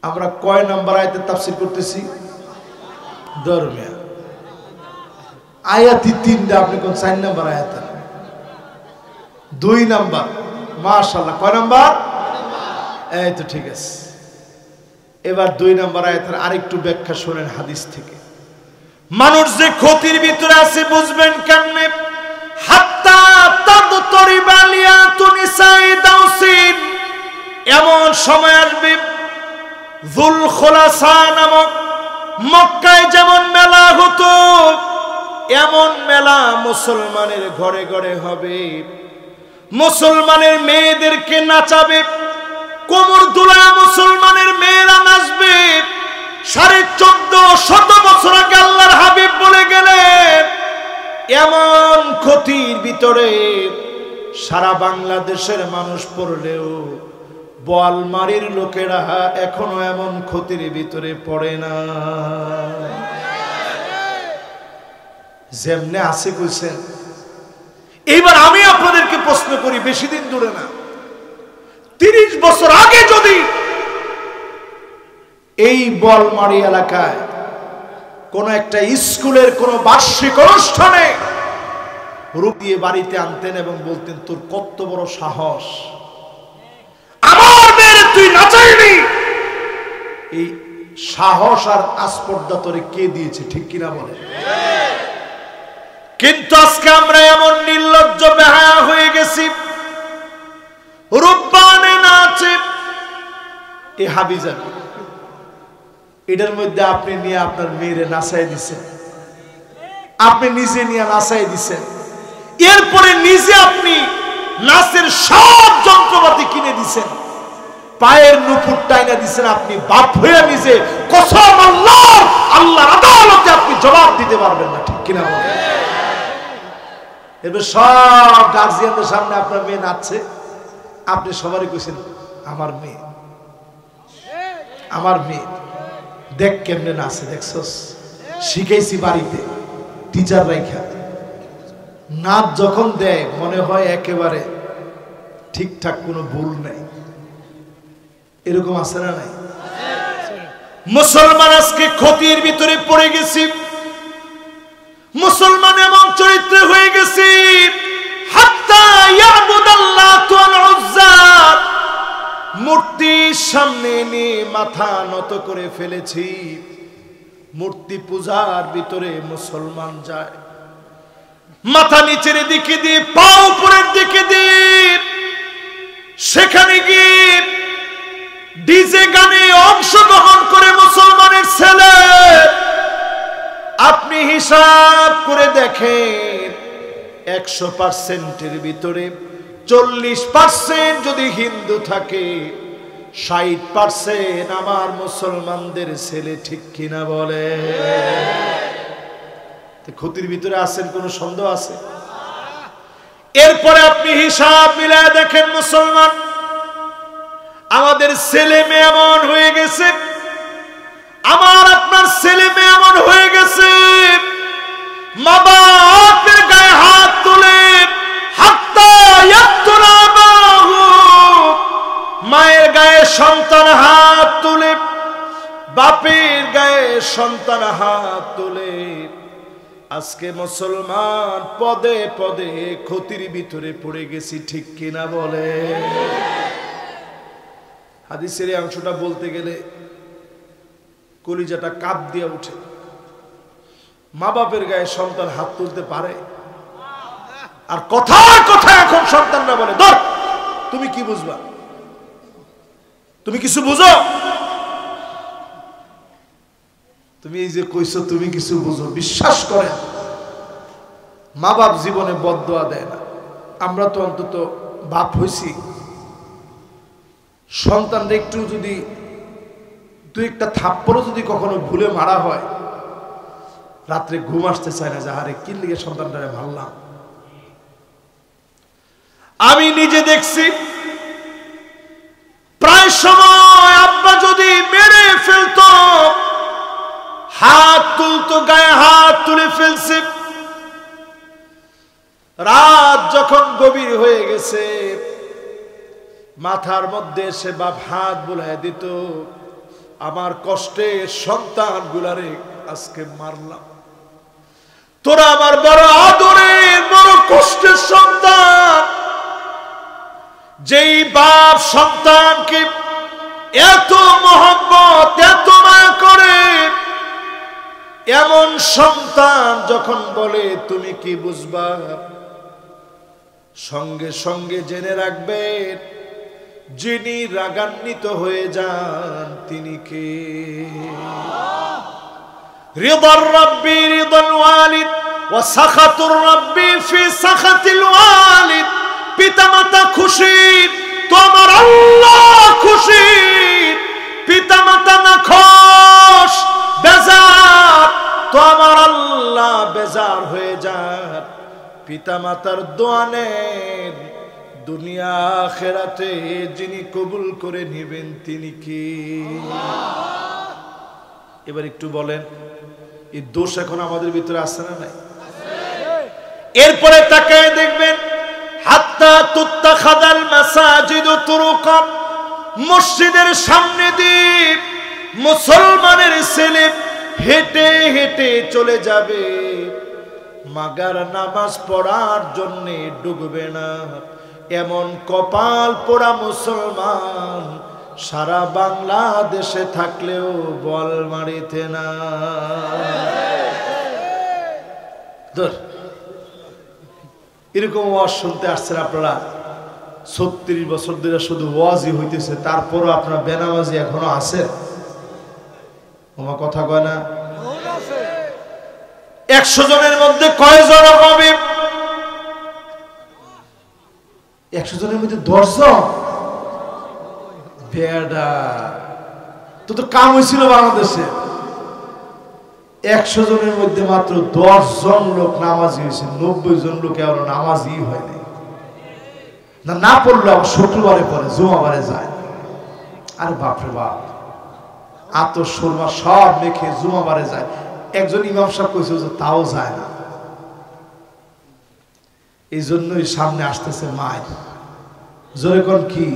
আমরা কয় নাম্বার আয়াতের তাফসীর করতেছি? দরমিয়া আয়াতই 3টা, আপনি কোন 4 নাম্বার আয়াত? 2 নাম্বার। মাশাআল্লাহ, কয় নাম্বার? এই তো ঠিক আছে। এবার 2 নম্বর আয়াতের আরেকটু ব্যাখ্যা শুনেন হাদিস থেকে। মানুষ যে ক্ষতির ভিতরে আছে বুঝবেন কেমনে? হাত্তা তাদতরিবা লিয়াতু নিসাই দাউসিন, এমন সময় আসবে যুল খুলাসা নামক মক্কায় যেমন মেলা হতো, এমন মেলা মুসলমানের ঘরে ঘরে হবে। মুসলমানের মেয়েদেরকে নাচাবে, কোমর দুলা মুসলমানের মেয়েরা নাচবে। 1450 বছর আগে আল্লাহর হাবিব বলে গেলেন, এমন ক্ষতির ভিতরে সারা বাংলাদেশের মানুষ পড়লেও বোয়ালমারীর লোকেরা এখনো এমন ক্ষতির ভিতরে পড়ে না। যেমনে আছে কইছেন। এইবার আমি আপনাদেরকে প্রশ্ন করি, বেশি দিন দূরে না, 30 বছর আগে যদি এই বোয়ালমারী এলাকায় কোন একটা স্কুলের কোন বার্ষিক অনুষ্ঠানে রূপ দিয়ে বাড়িতে আনতেন এবং বলতেন, তোর কত বড় সাহস, আমার মেয়ে তুই নাচাইনি, এই সাহস আর আস্পর্ধা তোরে কে দিয়েছে? ঠিক কিনা বলে? কিন্তু আজকে আমরা এমন নির্লজ্জ বেহায়া হয়ে গেছি, রূপবানে নাচে এ হাবিজাবি, এটার মধ্যে আপনি নিয়ে আপনার মেয়েরে নাচাই দিচ্ছেন, আপনি নিজে নিয়ে নাচাই দিচ্ছেন, এরপরে নিজে আপনি নাচের সব যন্ত্রপাতি কিনে দিচ্ছেন, পায়ের নুপুর টাইনা দিচ্ছেন, আপনি বাপ হয়ে নিজে কসম আল্লাহ, আল্লাহর আদালতে আপনি জবাব দিতে পারবেন না। ঠিক কিনা বলেন? এবার সব গার্জিয়ানদের সামনে আপনার মেয়ে নাচছে, আপনি সবারই কইছেন আমার মেয়ে, আমার মেয়ে, দেখ কেমনে নাচে, দেখছস, শিখাইছি বাড়িতে টিচার রাইখা। নাচ যখন দেয় মনে হয় একেবারে ঠিকঠাক কোনো ভুল নাই। এরকম আছে না নাই? মুসলমান আজকে ক্ষতির ভিতরে পড়ে গেছি, মুসলমান এমন চরিত্র হয়ে গেছি, হাত্তা ইয়াবুদাল্লাহু ওয়াল উজ্জা, মূর্তির সামনে নিয়ে মাথা নত করে ফেলেছি। মূর্তি পূজার ভিতরে মুসলমান যায়, মাথা নিচের দিকে দিয়ে পা উপরের দিকে দিয়ে, সেখানে গিয়ে ডিজে গানে অংশগ্রহণ করে মুসলমানের ছেলে। আপনি হিসাব করে দেখেন, 100%-এর ভিতরে 40% যদি হিন্দু থাকে, 60% আমার মুসলমানদের ছেলে। ঠিক কিনা বলে? ক্ষতির ভিতরে আছেন, কোন সন্দেহ আছে? এরপরে আপনি হিসাব মিলায় দেখেন, মুসলমান আমাদের ছেলে মেয়ে এমন হয়ে গেছে, আমার আপনার ছেলে মেয়ে এমন হয়ে গেছে, মা বাপের গায়ে হাত তুলে, মায়ের গায়ে সন্তান হাত তুলে, বাপের গায়ে সন্তান হাত তুলে। আজকে মুসলমান পদে পদে ক্ষতির ভিতরে পড়ে গেছি। ঠিক কিনা বলে? হাদিসের এই অংশটা বলতে গেলে কলিজাটা কাঁপ দিয়ে উঠে। মা বাপের গায়ে সন্তান হাত তুলতে পারে? আর কথার কথা এখন সন্তানরা বলে, ধর তুমি কি বুঝবা, তুমি কিছু বুঝো, তুমি এই যে কইছো তুমি কিছু বুঝো। বিশ্বাস করেন, মা বাপ জীবনে বদদোয়া দেয় না। আমরা তো অন্তত বাপ হইছি, সন্তানরা একটু যদি 2-1টা থাপ্পড়ও যদি কখনো ভুলে মারা হয়, রাত্রে ঘুম আসতে চায় না, যে আরে কি লিগে সন্তানটারে মারলাম। আমি নিজে দেখছি, প্রায় সময় আব্বা যদি মেরে ফেলতো, হাত তুলতো, গায়ে হাত তুলে ফেলছে। রাত যখন গভীর হয়ে গেছে, মাথার মধ্যে সে বাপ হাত বুলায় দিত, আমার কষ্টের সন্তান গুলারে আজকে মারলাম, তোরা আমার বড় আদরের বড় কষ্টের সন্তান। যেই বাপ সন্তানকে এত মহব্বত, এত মায়া করে। এমন সন্তান যখন বলে তুমি কি বুঝবা, সঙ্গে সঙ্গে জেনে রাখবেন যিনি রাগান্বিত হয়ে যান তিনি কে। রিদার রাব্বি রিদাল ওয়ালিদ ওয়া সাখাতুর রাব্বি ফি সাখাতিল ওয়ালিদ। পিতামাতা খুশি তো আমার আল্লাহ খুশি, পিতামাতা নাখোশ বেজার তো আমার আল্লাহ বেজার হয়ে যান। পিতামাতার দোয়া নেন, দুনিয়া আখিরাতে যিনি কবুল করে নেবেন তিনি কে। এবার একটু বলেন এই দোষ এখন আমাদের ভিতরে আছে না নাই? এরপরে তাকায় দেখবেন হাত্তা তুত্তাখাদাল মাসাজিদু তুরুকা, মসজিদের সামনে দিয়ে মুসলমানের ছেলে হেঁটে হেঁটে চলে যাবে, মাগার নামাজ পড়ার জন্য ডুববে না। এমন কপাল পোড়া মুসলমান সারা বাংলাদেশে থাকলেও বল মারিতে না। এরকম ওয়াজ শুনতে আসছেন আপনারা 36 বছর ধরে, শুধু ওয়াজই হইতেছে, তারপরও আপনারা বেনামাজি এখনো আছেন। আমার কথা কয় না? 100 জনের মধ্যে কয়জন হবে? 100 জনের মধ্যে 10 জন। বেডা তো কাম হয়েছিল বাংলাদেশে, 100 জনের মধ্যে মাত্র 10 জন লোক নামাজি হয়েছে, 90 জন লোক আর নামাজি হয় নাই। না পড়লো আবার শুক্রবারে পরে, জুমাবারে যায়। আর বাপরে বাপ, আতর সুরমা সব মেখে জুমাবারে যায়। একজন ইমাম সাহেব কইছে যে তাও যায় না। এই জন্যই সামনে আসতেছে মায়ের, জোরে কোন কি।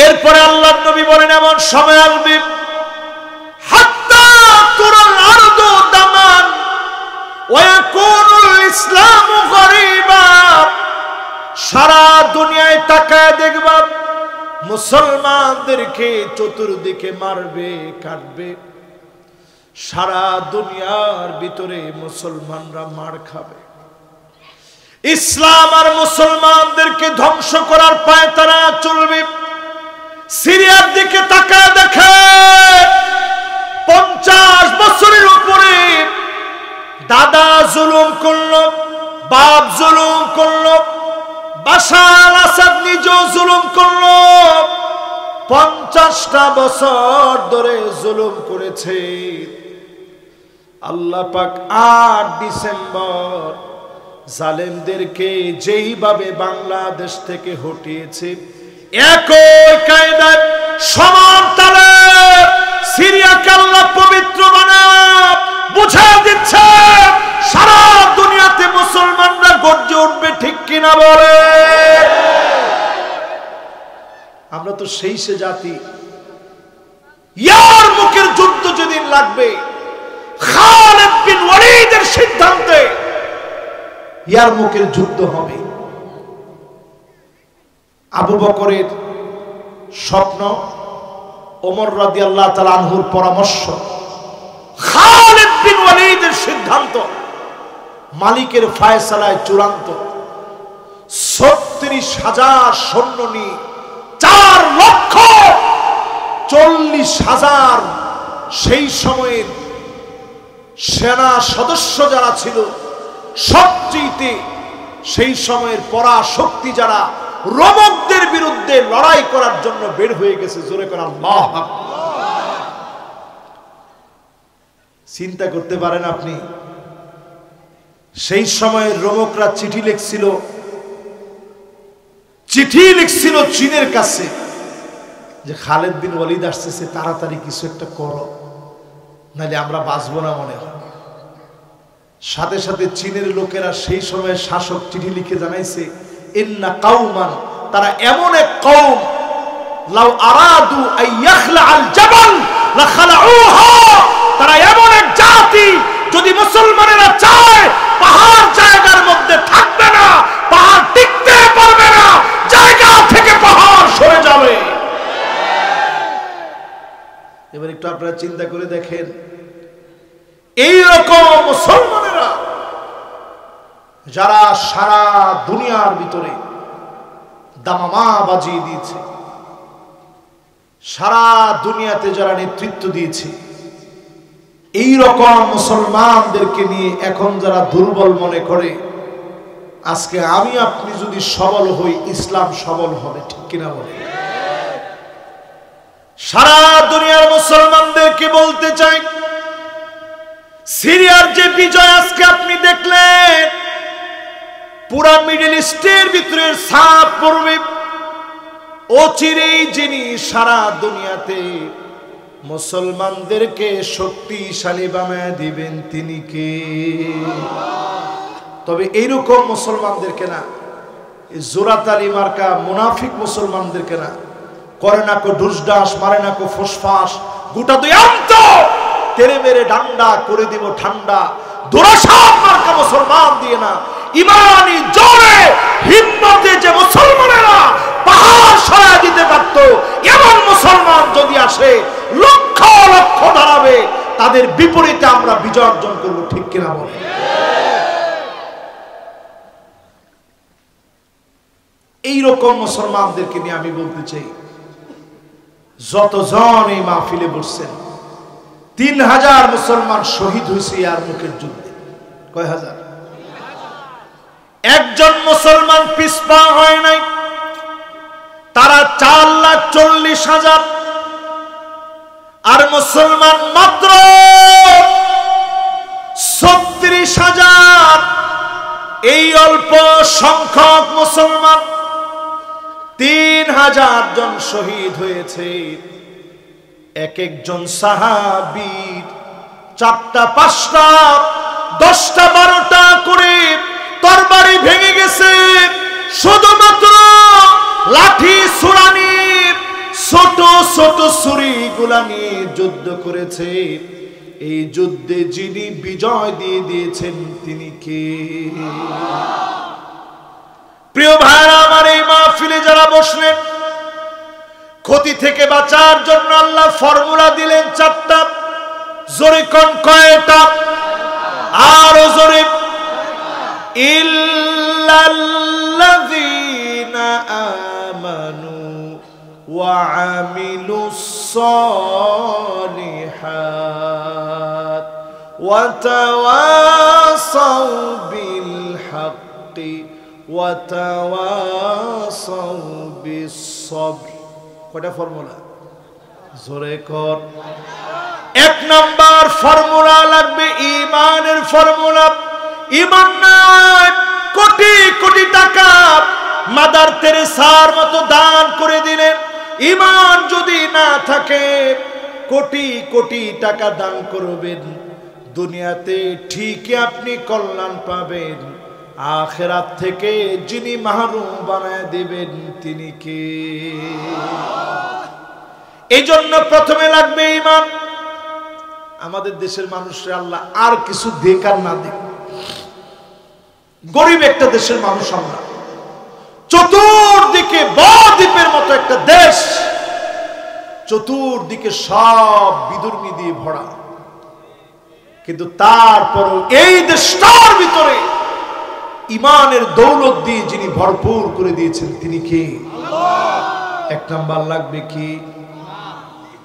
এরপরে আল্লাহর নবী বলেন এমন সময় আসবে হাত্তা তুরাল আরদু দামান ওয়া ইয়াকুনুল ইসলামু গরীবা। সারা দুনিয়ায় তাকায় দেখবা মুসলমানদেরকে চতুর্দিকে মারবে কাটবে, সারা দুনিয়ার ভিতরে মুসলমানরা মার খাবে। ইসলাম আর মুসলমানদেরকে ধ্বংস করার পায়ে তারা চলবে। সিরিয়ার দিকে তাকায় দেখে 50 বছরের উপরে দাদা জুলুম করলো, বাপ জুলুম করলো, বাশার আসাদ নিজেও জুলুম করলো। 50টা বছর ধরে জুলুম করেছে। আল্লাহ পাক 8 ডিসেম্বর জালেমদেরকে যেইভাবে বাংলাদেশ থেকে হটিয়েছে, একই কায়দায় সমান তালে সিরিয়াকে আল্লাহ পবিত্র বানায় বুঝা দিচ্ছে। সারা দুনিয়াতে মুসলমানরা গর্জে উঠবে, ঠিক কিনা বলে? আমরা তো সেই সে জাতি, ইয়ার মুখের যুদ্ধ যেদিন লাগবে, খালিদ বিন ওয়ালিদের সিদ্ধান্তে ইয়ার মুখের যুদ্ধ হবে। আবু বকরের স্বপ্ন, ওমর রাদিয়াল্লাহু তাআলা আনহুর পরামর্শ, খালিদ বিন ওয়ালিদের সিদ্ধান্ত, মালিকের ফয়সালায় চূড়ান্ত। 36,000 সৈন্য নিয়ে 4,40,000 সেই সময়ের সেনা সদস্য যারা ছিল, সবচেয়ে সেই সময়ের পরাশক্তি যারা, রোমকদের বিরুদ্ধে লড়াই করার জন্য বের হয়ে গেছে। জোরে করে আল্লাহু আকবার। চিন্তা করতে পারেন আপনি, সেই সময়ের রোমকরা চিঠি লিখছিল চীনের কাছে যে খালিদ বিন ওয়ালিদ আসতেছে, তাড়াতাড়ি কিছু একটা করো, নাহলে আমরা বাঁচবো না মনে হয়। সাথে সাথে চীনের লোকেরা সেই সময় শাসক চিঠি লিখে জানাইছে ইন্না কাউমান, তারা এমন এক কওম লাউ আরাদু আইয়াখলা আল জাবাল লাখালাউহা, তারা এমন এক জাতি যদি মুসলমানেরা চায় পাহাড় জায়গার মধ্যে থাকবে না, পাহাড় টিকতে পারবে না, জায়গা থেকে পাহাড় সরে যাবে। এবার একটু আপনারা চিন্তা করে দেখেন, এই রকম মুসলমানেরা যারা সারা দুনিয়ার ভিতরে দামামা বাজিয়ে দিয়েছে, সারা দুনিয়াতে যারা নেতৃত্ব দিয়েছে, এই রকম মুসলমানদেরকে নিয়ে এখন যারা দুর্বল মনে করে, আজকে আমি আপনি যদি সবল হই, ইসলাম সবল হবে, ঠিক কিনা বলে? সারা দুনিয়ার মুসলমানদেরকে বলতে চাই, সিরিয়ার যে বিজয় আজকে আপনি দেখলেন, পুরা মিডল ইস্টের ভিতরে ছাপ পড়বে। অচিরেই যিনি সারা দুনিয়াতে মুসলমানদেরকে শক্তিশালী বানায় দিবেন, তিনি কে? তবে এইরকম মুসলমানদেরকে না, জোরাতালি মার্কা মুনাফিক মুসলমানদেরকে না, করে না কো ঢুসডাস, মারে না কো ফুসফাস, গোটা দুই আন্ত তেরে মেরে ডান্ডা করে দিব ঠান্ডা, দোরাসাপ মার্কা মুসলমান দিয়ে না, ইমানি জোরে হিম্মতে যে মুসলমানেরা পাহাড় সরায় দিতে পারত, এমন মুসলমান যদি আসে, লক্ষ লক্ষ দাঁড়াবে, তাদের বিপরীতে আমরা বিজয় অর্জন করবো, ঠিক কিনা বলে? এইরকম মুসলমানদেরকে নিয়ে আমি বলতে চাই, যতজন এই মাহফিলে বসছেন, 3000 মুসলমান শহীদ হয়েছে ইয়ারমুকের যুদ্ধে। কয় হাজার? একজন মুসলমান পিছপা হয় নাই। তারা 4,40,000, আর মুসলমান মাত্র 36,000। এই অল্প সংখ্যক মুসলমান 3000 জন শহীদ হয়েছে। এক একজন সাহাবীর 4টা 5টা 10টা 12টা করে তরবারি ভেঙে গেছে। শুধুমাত্র লাঠি সুরানি ছোট ছোট ছুরি গুলা নিয়ে যুদ্ধ করেছে। এই যুদ্ধে যিনি বিজয় দিয়ে দিয়েছেন তিনি কে? প্রিয় ভাইরা আমার, এই মাহফিলে যারা বসলেন, ক্ষতি থেকে বাঁচার জন্য আল্লাহ ফর্মুলা দিলেন 4টা। জোরে কোন কয়টা? আরো জোরে। ইল্লাল্লাযীনা আমানু ওয়া আমিলুস সালিহাত ওয়া তাওয়াসাউ বিল হাক্কি ওয়া তাওয়াসাউ বিস সবর। কয়টা ফর্মুলা? জোরে কর। 1 নাম্বার ফর্মুলা লাগবে ঈমানের ফর্মুলা। ঈমান নাই, কোটি কোটি টাকা মাদার তেরেসার মতো দান করে দিলেন। ঈমান যদি না থাকে, কোটি কোটি টাকা দান করবেন, দুনিয়াতে ঠিকই আপনি কল্যাণ পাবেন, আখিরাত থেকে যিনি মাহরুম বানায় দিবেন তিনি কে? এই জন্য প্রথমে লাগবে ঈমান। আমাদের দেশের মানুষরা আল্লাহ আর কিছু দেখ আর না দেখ, গরিব একটা দেশের মানুষ আমরা, চতুর্দিকে বদ্বীপের মতো একটা দেশ, চতুর্দিকে সব বিধর্মী দিয়ে ভরা, কিন্তু তারপরও এই দেশটার ভিতরে ঈমানের দৌলত দিয়ে যিনি ভরপুর করে দিয়েছেন তিনি কে? আল্লাহ। 1 নাম্বার লাগবে কি?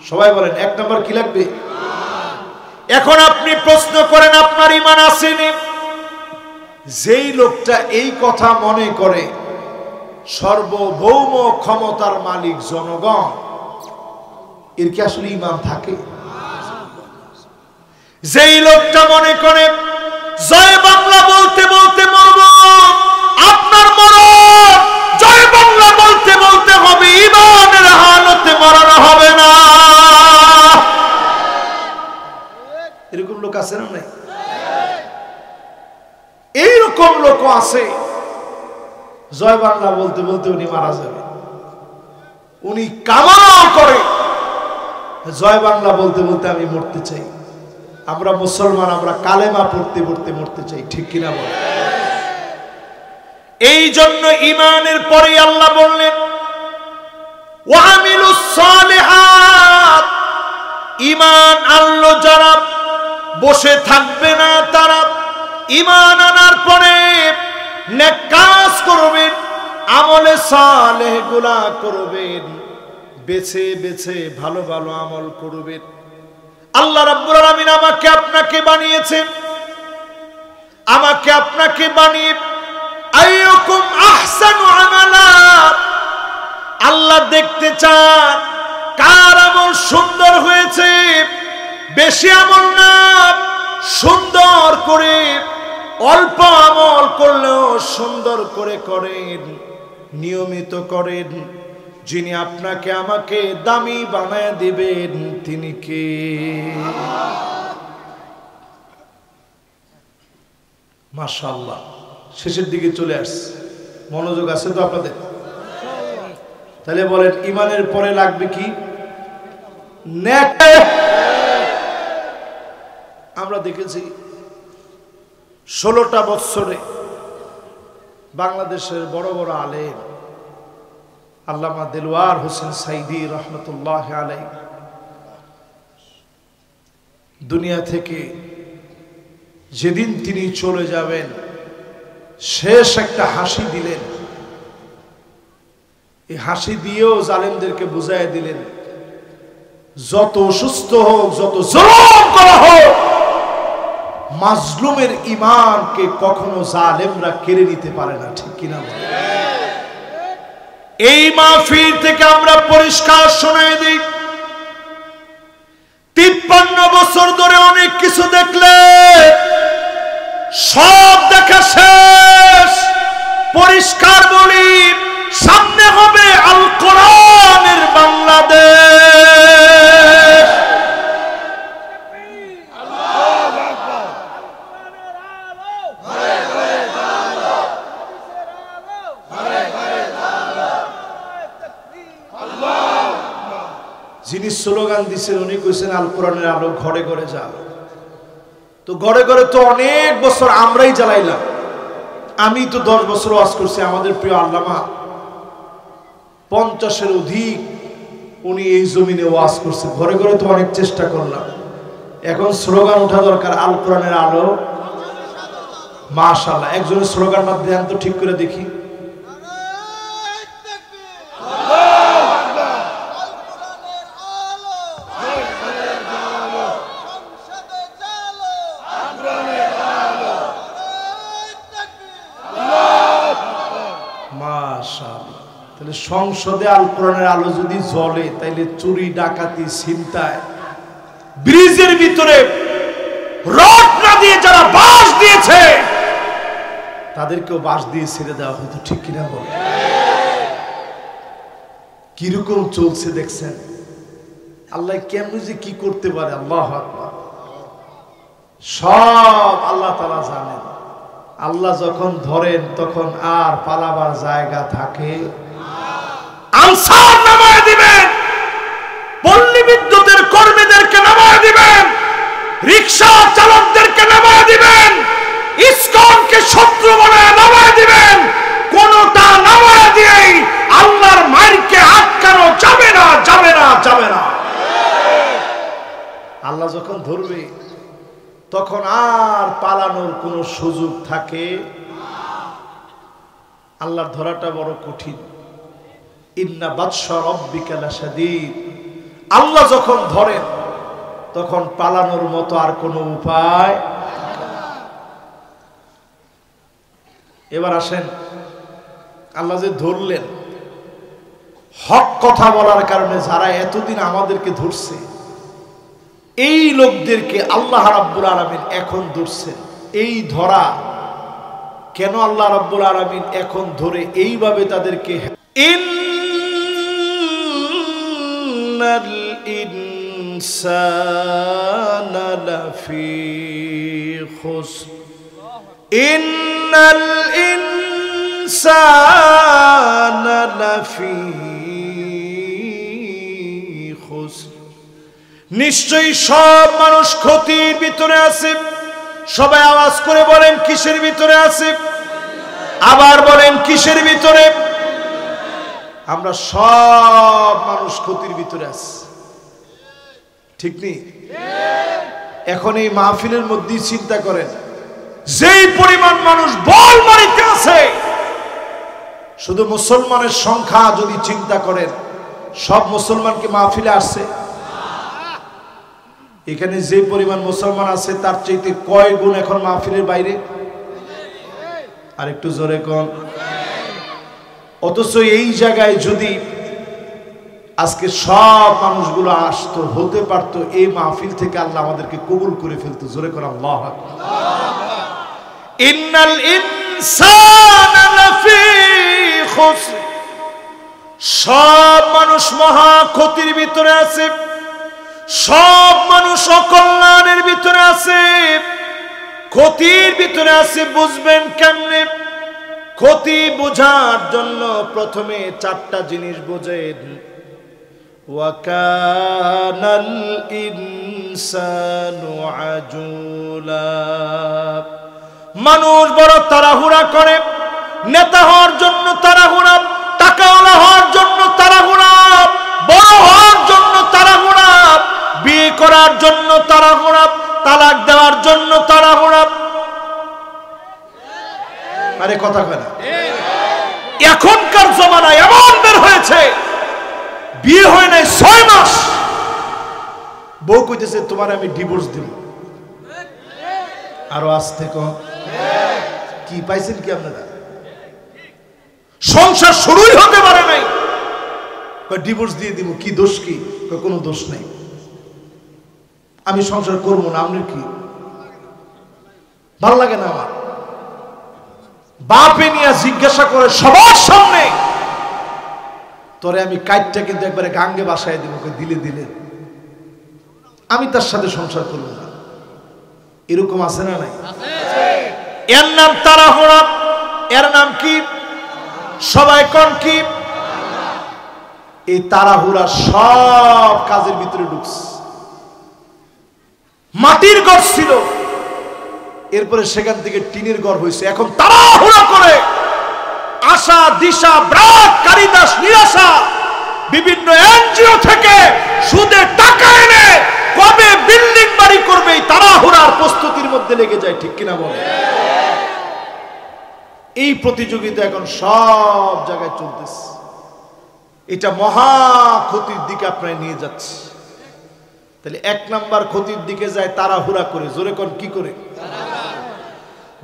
সবাই বলেন 1 নাম্বার কি লাগবে? এখন আপনি প্রশ্ন করেন, আপনার ঈমান আসেনি? যেই লোকটা এই কথা মনে করে সর্বভৌম ক্ষমতার মালিক জনগণ, এর কি আসলে ঈমান থাকে? যেই লোকটা মনে করে জয় বাংলা বলতে বলতে মরব, আপনার মরণ জয় বাংলা বলতে বলতে হবে, ঈমানের হালতে মরণ হবে না। এরকম লোক আছে না? নাই? এইরকম লোক আছে, জয় বাংলা বলতে বলতে উনি মারা যাবে। উনি কামনা করে জয় বাংলা বলতে বলতে আমি মরতে চাই। আমরা মুসলমান, আমরা কালেমা পড়তে পড়তে মরতে চাই, ঠিক কিনা বল? এই জন্য ঈমানের পরে আল্লাহ বললেন ওয়া আমিলুস সালিহাত। আনলো যারা, বসে থাকবে না তারা। ঈমান আনার পরে নেক কাজ করবেন, আমলে সালেহ গুলা করবেন, বেছে বেছে ভালো ভালো আমল করবেন। আল্লাহ রাব্বুল আলামিন আমাকে আপনাকে বানিয়েছেন, আমাকে আপনাকে বানিয়ে আইয়ুকুম আহসানু আমালা, আল্লাহ দেখতে চান কার আমল সুন্দর হয়েছে। বেশি আমল না, সুন্দর করে, অল্প আমল করলেও সুন্দর করে করেন, নিয়মিত করেন। যিনি আপনাকে আমাকে দামি বানায় দিবেন তিনি কে? মাশাআল্লাহ, শেষের দিকে চলে আসছে। মনোযোগ আছে তো আপনাদের? তাহলে বলেন, ঈমানের পরে লাগবে কি? নেক। আমরা দেখেছি 16টা বছরে বাংলাদেশের বড় বড় আলেম, আল্লামা দেলওয়ার হোসেন সাইদি রহমতুল্লাহ আলাইহি দুনিয়া থেকে যেদিন তিনি চলে যাবেন, শেষ একটা হাসি দিলেন। এই হাসি দিয়েও জালেমদেরকে বুঝাই দিলেন, যত অসুস্থ হোক, যত জুলুম করা হোক, মাজলুমের ঈমানকে কখনো জালেমরা কেড়ে নিতে পারে না। ঠিক কিনা? এই মাহফিল থেকে আমরা পরিষ্কার শোনাই দিই, 53 বছর ধরে অনেক কিছু দেখলে, সব দেখা শেষ। পরিষ্কার বলি, সামনে হবে আল কোরআনের বাংলাদেশ। যিনি স্লোগান দিচ্ছেন উনি কইছেন আল কোরআনের আলো ঘরে ঘরে যাও। তো ঘরে ঘরে তো অনেক বছর আমরাই জ্বালাইলাম। আমি তো 10 বছর ওয়াজ করছি। আমাদের প্রিয় আল্লামা 50-এর অধিক উনি এই জমিনে ওয়াজ করছে। ঘরে ঘরে তো অনেক চেষ্টা করলাম। এখন স্লোগান ওঠা দরকার, আল কোরআনের আলো। মাশাআল্লাহ, একজনের স্লোগান বাদ দেন তো ঠিক করে দেখি। তাহলে সংসদে আল কোরআনের আলো যদি জ্বলে, তাইলে চুরি ডাকাতি ছিনতাই, ব্রিজের ভিতরে রড না দিয়ে যারা বাঁশ দিয়েছে তাদেরকেও বাঁশ দিয়ে ছেড়ে দেওয়া হতো। ঠিক কিনা বলে? কিরকম চলছে দেখছেন? আল্লাহ কেমন যে কি করতে পারে, আল্লাহু আকবার। সব আল্লাহ তাআলা জানেন। আল্লাহ যখন ধরেন তখন আর পালাবার জায়গা থাকে? আনসার নামায় দিবেন, পল্লী বিদ্যুতের কর্মীদেরকে নামায় দিবেন, রিকশা চালকদেরকে নামায় দিবেন, ইসকনকে শত্রু বানায় নামায় দিবেন। কোনটা নামায় দিয়েই আল্লাহর মাইরকে আটকানো যাবে না, যাবে না, যাবে না। আল্লাহ যখন ধরবে তখন আর পালানোর কোনো সুযোগ থাকে? আল্লাহর ধরাটা বড় কঠিন। ইন্না বাতশা রাব্বিকা লাশাদীদ। আল্লাহ যখন ধরেন তখন পালানোর মতো আর কোনো উপায়। এবার আসেন, আল্লাহ যে ধরলেন, হক কথা বলার কারণে যারা এতদিন আমাদেরকে ধরছে, এই লোকদেরকে আল্লাহ রাব্বুল আলামিন এখন ধরছেন। এই ধরা কেন আল্লাহ রাব্বুল আলামিন এখন ধরে এইভাবে তাদেরকে? ইন্নাল ইনসানা লাফি খুসর, ইন্নাল ইনসানা লাফি খুসর। নিশ্চয়ই সব মানুষ ক্ষতির ভিতরে আছে। সবাই আওয়াজ করে বলেন কিসের ভিতরে আছে? আবার বলেন কিসের ভিতরে? আমরা সব মানুষ ক্ষতির ভিতরে আছি। ঠিক নেই? এখন এই মাহফিলের মধ্যেই চিন্তা করেন, যেই পরিমাণ মানুষ বল মারিতে আছে, শুধু মুসলমানের সংখ্যা যদি চিন্তা করেন, সব মুসলমান কি মাহফিলে আসছে? এখানে যে পরিমাণ মুসলমান আছে তার চাইতে কয় গুণ এখন মাহফিলের বাইরে? আর একটু জোরে কোন। অথচ এই জায়গায় যদি আজকে সব মানুষগুলো আসতো, হতে পারতো এই মাহফিল থেকে আল্লাহ আমাদেরকে কবুল করে ফেলতো। জোরে কোন আল্লাহু আকবার। ইন্নাল ইনসানা লাফি খুসর, সব মানুষ মহা ক্ষতির ভিতরে আছে, সব মানুষ অকল্যাণের ভিতরে আছে, ক্ষতির ভিতরে আছে। বুঝবেন কেমনে? ক্ষতি বোঝার জন্য প্রথমে চারটা জিনিস বোঝেন। ওয়াকানাল ইনসানু আজুলা, মানুষ বড় তাড়াহুড়া করে, নেতা হওয়ার জন্য তাড়াহুড়া, টাকাওয়ালা হওয়ার জন্য তাড়াহুড়া, বড় হওয়ার জন্য তাড়াহুড়া, বিয়ে করার জন্য তাড়াহুড়া, তালাক দেওয়ার জন্য তাড়াহুড়া। আরে কথা কয় না? এখনকার জমানায় এমন বের হয়েছে, বিয়ে হয় নাই 6 মাস, বউ কইতেছে তোমার আমি ডিভোর্স দিব। আরো আসতে কম। কি পাইছেন কি আপনারা? সংসার শুরুই হতে পারে নাই, ডিভোর্স দিয়ে দিব। কি দোষ? কি? কোনো দোষ নাই, আমি সংসার করবো না। আপনার কি ভালো লাগে না? আমার বাপে নিয়ে জিজ্ঞাসা করে সবার সামনে, তোরে আমি কাইটটা কিন্তু একবারে গাঙ্গে বাসায় দিব, দিলে দিলে আমি তার সাথে সংসার করবো না। এরকম আছে না নাই? এর নাম তাড়াহুড়া। এর নাম কি? সবাই কোন কি? এই তাড়াহুড়া সব কাজের ভিতরে ঢুকছে। মাটির ঘর ছিল, এরপরে সেখান থেকে টিনের ঘর হয়েছে। এখন তাড়াহুড়া করে আশা দিশা ব্রাক কারিদাস নিরাশা বিভিন্ন এনজিও থেকে সুদে টাকা এনে কবে বিল্ডিং বাড়ি করবে, এই তাড়াহুড়ার প্রস্তুতির মধ্যে লেগে যায়। ঠিক কিনা বলে? এই প্রতিযোগিতা এখন সব জায়গায় চলতেছে। এটা মহা ক্ষতির দিকে আপনার নিয়ে যাচ্ছে। তাহলে 1 নাম্বার ক্ষতির দিকে যায় তাড়াহুড়া করে। জোরে কোন কি করে?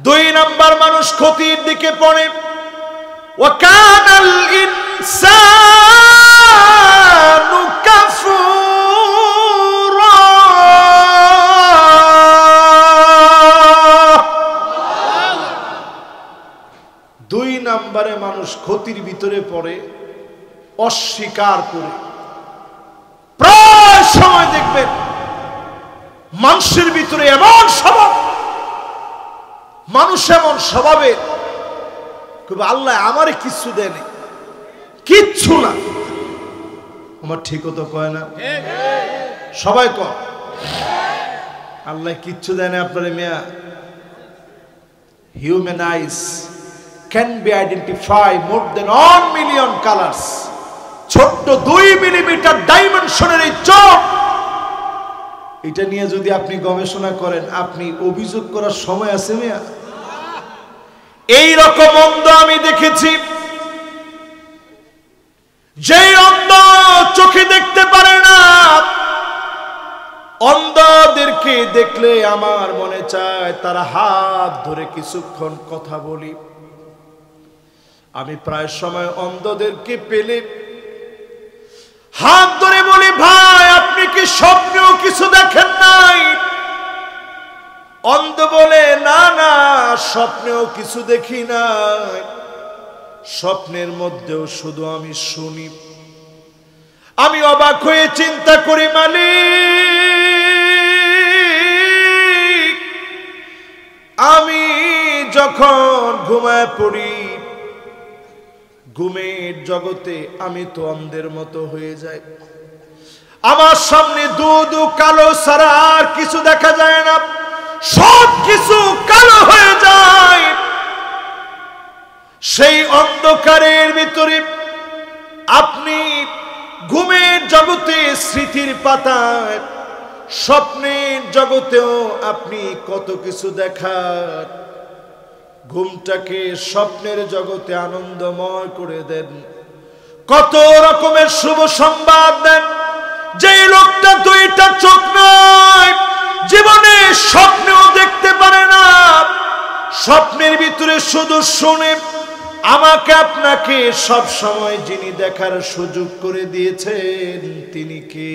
2 নাম্বার মানুষ ক্ষতির দিকে পড়ে। ওয়াকানাল ইনসানু কাফুরা, 2 নাম্বারে মানুষ ক্ষতির ভিতরে পড়ে, অস্বীকার করে। প্রায় সময় দেখবেন মানুষের ভিতরে এমন স্বভাব, মানুষ এমন স্বভাবের, আল্লাহ আমারে কিচ্ছু দেয়নি, কিচ্ছু না। আমার ঠিকও তো কয় না? সবাই কয় আল্লাহ কিচ্ছু দেয় না আপনার। মিয়া, human eyes can be identify more than 1 million colours. ছোট্ট 2 মিলিমিটার ডাইমেনশনের এই চোখ, এটা নিয়ে যদি আপনি গবেষণা করেন, আপনি অভিযোগ করার সময় আছে মিয়া? এই রকম অন্ধ আমি দেখেছি, যেই অন্ধ চোখে দেখতে পারে না। অন্ধদেরকে দেখলে আমার মনে চায় তারা হাত ধরে কিছুক্ষণ কথা বলি। আমি প্রায় সময় অন্ধদেরকে পেলে হাত ধরে বলি, ভাই আপনি কি স্বপ্নেও কিছু দেখেন নাই? অন্ধ বলে, না না, স্বপ্নেও কিছু দেখি নাই, স্বপ্নের মধ্যেও শুধু আমি শুনি। আমি অবাক হয়ে চিন্তা করি, মালিক আমি যখন ঘুমায় পড়ি, ঘুমের জগতে আমি তো অন্ধের মতো হয়ে যাই। আমার সামনে দু কালো ছাড়া আর কিছু দেখা যায় না, সব কিছু কালো হয়ে যায়। সেই অন্ধকারের ভিতরে আপনি ঘুমের জগতে স্মৃতির পাতায় স্বপ্নের জগতেও আপনি কত কিছু দেখান, ঘুমটাকে স্বপ্নের জগতে আনন্দময় করে দেন, কত রকমের শুভ সংবাদ দেন। যেই লোকটা দুইটা চোখ নয়, জীবনে স্বপ্নেও দেখতে পারে না, স্বপ্নের ভিতরে শুধু শুনে, আমাকে আপনাকে সব সময় যিনি দেখার সুযোগ করে দিয়েছেন তিনি কে?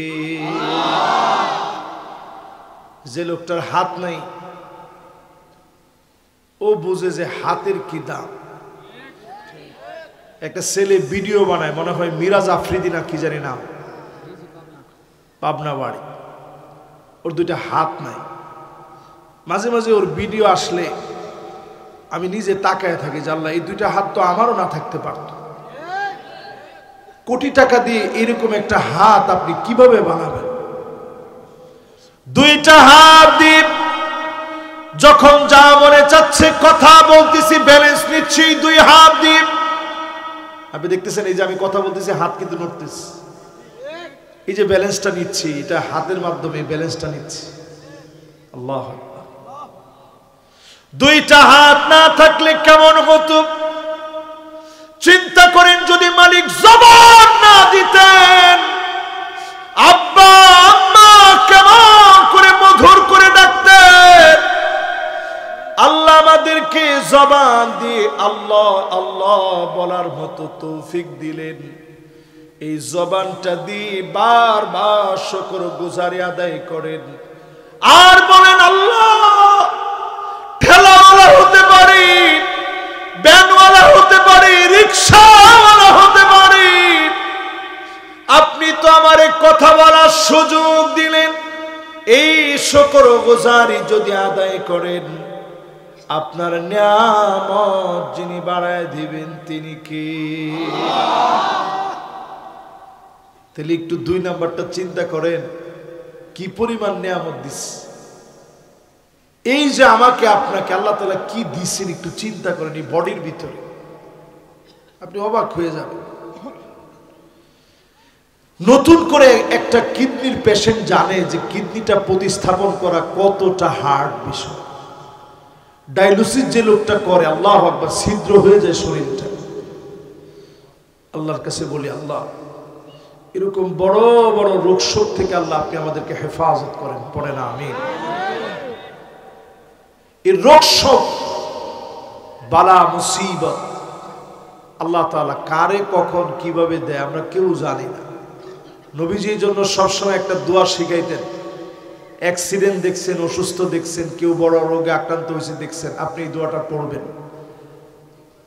যে লোকটার হাত নাই, ও বুঝে যে হাতের কি দাম। একটা ছেলে ভিডিও বানায়, মনে হয় মিরাজ আফ্রিদি না কি জানি নাম, পাবনা বাড়ি, ওর দুইটা হাত নাই। মাঝে মাঝে ওর ভিডিও আসলে আমি নিজে তাকায় থাকি, জানলা এই দুইটা হাত তো আমারও না থাকতে পারত। কোটি টাকা দিয়ে এরকম একটা হাত আপনি কিভাবে বানাবেন? দুইটা হাত দিয়ে যখন যা মনে চাচ্ছে কথা বলতেছি, ব্যালেন্স নিচ্ছি দুই হাত দিয়ে। আপনি দেখতেছেন এই যে আমি কথা বলতেছি, হাত কিন্তু নড়তেছে, এই যে ব্যালেন্সটা নিচ্ছি, এটা হাতের মাধ্যমে ব্যালেন্সটা নিচ্ছি। আল্লাহ, দুইটা হাত না থাকলে কেমন হতো? চিন্তা করেন, যদি মালিক জবান না দিতেন, আব্বা আম্মা কেমন করে মধুর করে ডাকতেন। আল্লাহ আমাদেরকে জবান দিয়ে আল্লাহ আল্লাহ বলার মতো তৌফিক দিলেন। এই জবানটা দিয়ে বারবার শুকর গুজারি আদায় করেন আর বলেন, আল্লাহ ঠেলাওয়ালা হতে পারি, ভ্যানওয়ালা হতে পারি, রিক্সাওয়ালা হতে পারি, আপনি তো আমারে কথা বলার সুযোগ দিলেন। এই শুকর গুজারি যদি আদায় করেন, আপনার নিয়ামত যিনি বাড়ায় দিবেন তিনি কে? তাহলে একটু 2 নাম্বারটা চিন্তা করেন, কি পরিমাণ নিয়ামত দিচ্ছে। এই যে আমাকে আপনাকে আল্লাহ তাআলা কি দিচ্ছেন, একটু চিন্তা করেন। এই বডির ভিতরে আপনি অবাক হয়ে যাবেন। নতুন করে একটা কিডনির পেশেন্ট জানে যে কিডনিটা প্রতিস্থাপন করা কতটা হার্ড বিষয়। ডায়ালিসিস যে লোকটা করে, আল্লাহু আকবার, ছিদ্র হয়ে যায় শরীরটা। আল্লাহর কাছে বলি, আল্লাহ এরকম বড় বড় রোগ শোক থেকে আল্লাহ আপনি আমাদেরকে হেফাজত করেন, পড়েন আমিন। এই রোগ শোক, বালা মুসিবত আল্লাহ তাআলা কারে কখন কিভাবে দেয় আমরা কেউ জানি না। নবীজির জন্য সবসময় একটা দোয়া শিখাইতেন। অ্যাক্সিডেন্ট দেখছেন, অসুস্থ দেখছেন, কেউ বড় রোগে আক্রান্ত হয়েছে দেখছেন, আপনি এই দোয়াটা পড়বেন।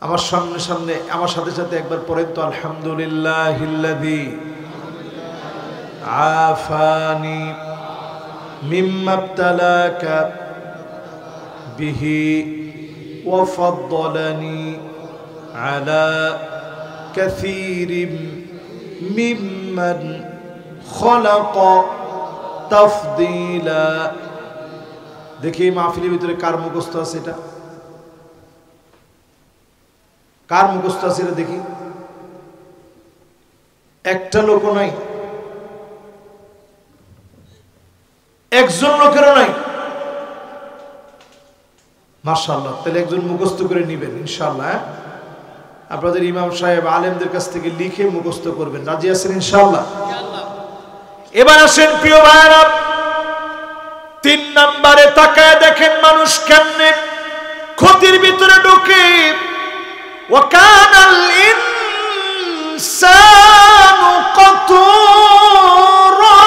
আমার সামনে সামনে আমার সাথে সাথে একবার পড়েন তো, আলহামদুলিল্লাহিল্লাযী আফানি মিম্মা ইবতালাকা বিহি ওয়া ফাদ্দালানি আলা কাসীরিম মিম্মান খালাকা তাফদীলা। দেখি মাহফিলের ভিতরে কার মুখস্থ আছে এটা? কার মুখস্থ আছে এটা দেখি? একটা লোকও নাই, একজন লোকেরও নাই। মাশাআল্লাহ, তাহলে একজন মুখস্থ করে নেবেন ইনশাআল্লাহ। আপনাদের ইমাম সাহেব আলেমদের কাছ থেকে লিখে মুখস্থ করবেন। রাজি আছেন ইনশাআল্লাহ? এবার আসেন প্রিয় ভাইরা, 3 নম্বরে তাকায় দেখেন মানুষ কেমনে ক্ষতির ভিতরে ঢুকে। ওয়াকানাল ইনসানু কাতুরা,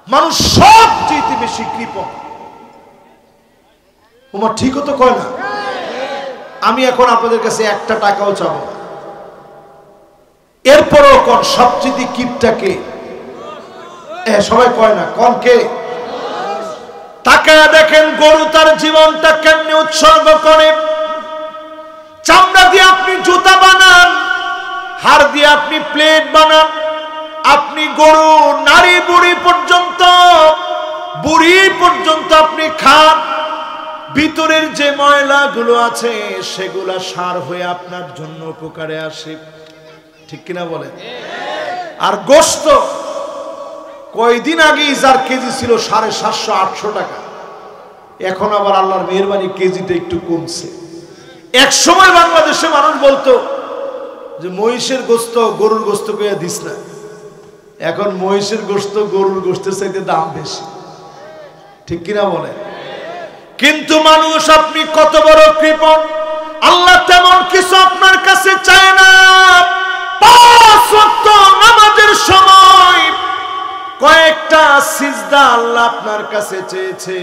মানুষ সবচেয়ে বেশি কৃপণ। ওমা ঠিকও তো কয় না। আমি এখন আপনাদের কাছে 1 টাকাও চাবো, এরপরও কোন সবচেয়ে কিপটাকে? সবাই কয় না, কোন কে? তাকায়া দেখেন গরু তার জীবনটা কেমনে উৎসর্গ করে। চামড়া দিয়ে আপনি জুতা বানান, হাড় দিয়ে আপনি প্লেট বানান, আপনি গরু নারী বুড়ি পর্যন্ত আপনি খান। ভিতরের যে ময়লাগুলো আছে সেগুলা সার হয়ে আপনার জন্য উপকারে আসে। ঠিক কিনা বলেন? আর গোশত কয়দিন আগে যার কেজি ছিল 750-800 টাকা, এখন আবার আল্লাহর মেহেরবানি কেজিটা একটু কমছে। এক সময় বাংলাদেশে মানুষ বলতো যে মহিষের গোশত গরুর গোশত কইয়া দিস না, এখন মহিষের গোশত গরুর গোশতের চাইতে দাম বেশি। ঠিক কিনা বলে? কিন্তু মানুষ, আপনি কত বড় কৃপণ, আল্লাহ তেমন কিছু আপনার কাছে চায় না। 5 ওয়াক্ত নামাজের সময় কয়েকটা সিজদা আল্লাহ আপনার কাছে চেয়েছে,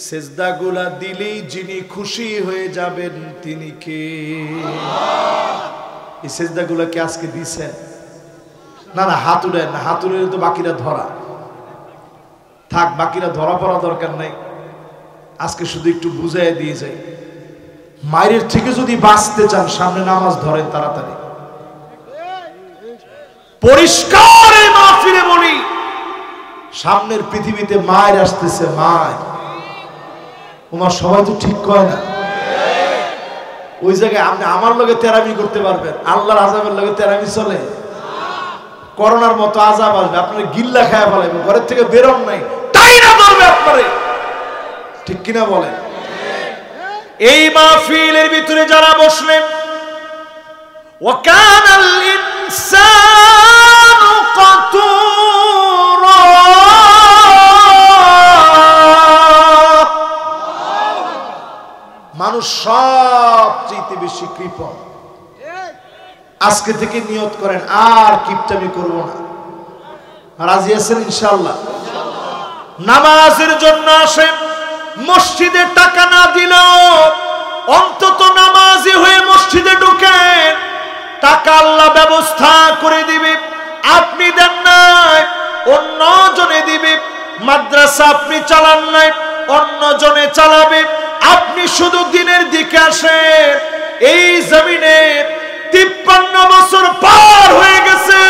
সিজদাগুলা দিলেই যিনি খুশি হয়ে যাবেন তিনি কে? এই সিজদাগুলা কি আজকে দিছেন? না না, হাত উড়েন না, হাত উড়ে তো বাকিরা ধরা থাক, বাকিরা ধরা পড়া দরকার নাই। আজকে শুধু একটু বুঝাই দিয়ে যাই, মায়ের থেকে যদি বাঁচতে চান সামনে নামাজ ধরেন তাড়াতাড়ি। পরিষ্কার এই মাহফিলে বলি, সামনের পৃথিবীতে মায়ের আসতেছে, মায়ের। তোমার সবাই তো ঠিক কয় না, ওই জায়গায় আপনি আমার লগে তেরামি করতে পারবেন, আল্লাহর আযাবের লগে তেরামি চলে? করোনার মতো আযাব আসবে, আপনার গিল্লা খায়া ফেলাইবে, ঘরের থেকে বেরোন নাই, তাই না ধরবে আপনারে। ঠিক কিনা বলেন? এই মাহফিলের ভিতরে যারা বসলেন, ওয়াকানাল ইনসানু কাতুরা, মানুষ সবচেয়ে বেশি কৃপণ। আজকে থেকে নিয়ত করেন আর কিপটামি করব না। রাজি আছেন ইনশাআল্লাহ? নামাজের জন্য আসেন, মসজিদে টাকা না দিলেও অন্তত নামাজি হয়ে মসজিদে ঢুকেন, টাকা আল্লাহ ব্যবস্থা করে দিবে। আপনি দেন নাই, অন্য জনে দিবে। মাদ্রাসা আপনি চালান নাই, অন্য জনে চালাবে। আপনি শুধু দিনের দিকে আসেন। এই জমিনে 53 বছর পার হয়ে গেছে,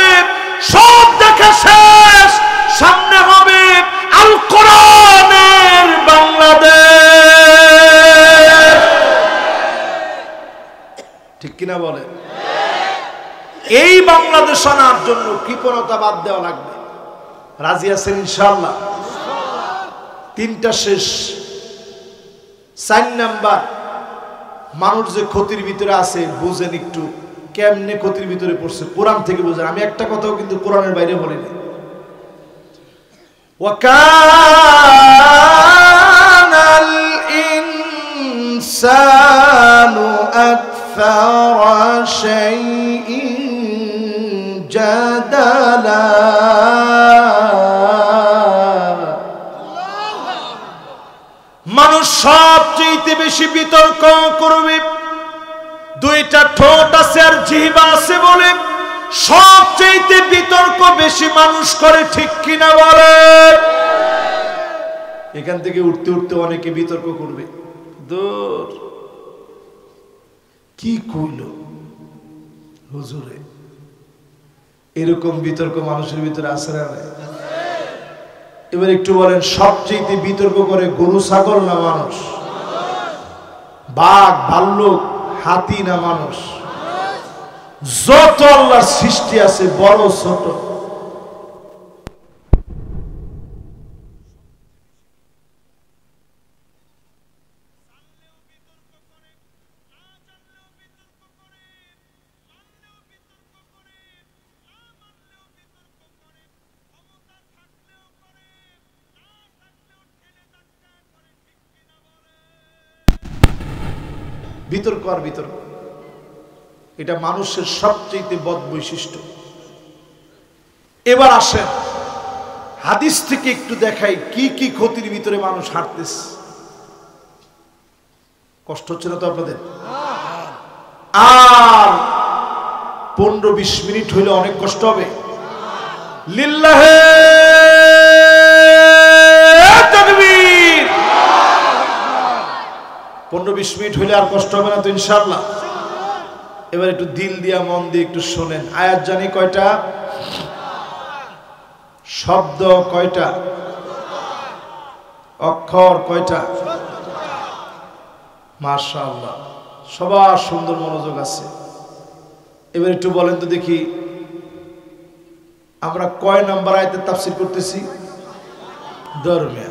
সব দেখা শেষ, সামনে হবে আল কোরআনের বাংলাদেশ। ঠিক কিনা বলেন? এই বাংলাদেশ আনার জন্য কৃপণতা বাদ দেওয়া লাগবে। রাজি আছেন ইনশাআল্লাহ? 3টা শেষ। 4 নাম্বার, মানুষ যে ক্ষতির ভিতরে আছে, বুঝেন একটু কেমনে ক্ষতির ভিতরে পড়ছে, কোরআন থেকে বুঝেন। আমি একটা কথাও কিন্তু কোরআনের বাইরে বলিনি। ওয়াকানাল ইনসানু আকসারা শাইইন জাদালা, মানুষ সবচেয়ে বেশি বিতর্ক করবে। 2টা ঠোঁট আছে আর জিহ্বা আছে বলে সবচেয়ে বিতর্ক বেশি মানুষ করে। ঠিক কিনা বলে? এখান থেকে উঠতে উঠতে অনেকে বিতর্ক করবে, দূর কি কইল হুজুরে। এরকম বিতর্ক মানুষের ভিতরে আছে না? এবার একটু বলেন, সবচেয়ে বিতর্ক করে গরু ছাগল না মানুষ? বাঘ ভাল্লুক হাতি না মানুষ? যত আল্লাহর সৃষ্টি আছে বড় ছোট, বিতর্ক আর বিতর্ক, এটা মানুষের সবচেয়ে বদ বৈশিষ্ট্য। এবার আসেন হাদিস থেকে একটু দেখাই কি কি ক্ষতির ভিতরে মানুষ হাঁটতেছে। কষ্ট হচ্ছে না তো আপনাদের? আর 15-20 মিনিট হইলে অনেক কষ্ট হবে। লিল্লাহে তাকবীর। 15-20 মিনিট হইলে আর কষ্ট হবে না তো ইনশাআল্লাহ? এবার একটু দিল দিয়া মন দিয়ে একটু শোনেন। আয়াত জানি কয়টা? শব্দ কয়টা? অক্ষর কয়টা? মাশাআল্লাহ, সবার সুন্দর মনোযোগ আছে। এবার একটু বলেন তো দেখি, আমরা কয় নাম্বার আয়াতের তাফসীর করতেছি? ধর্মে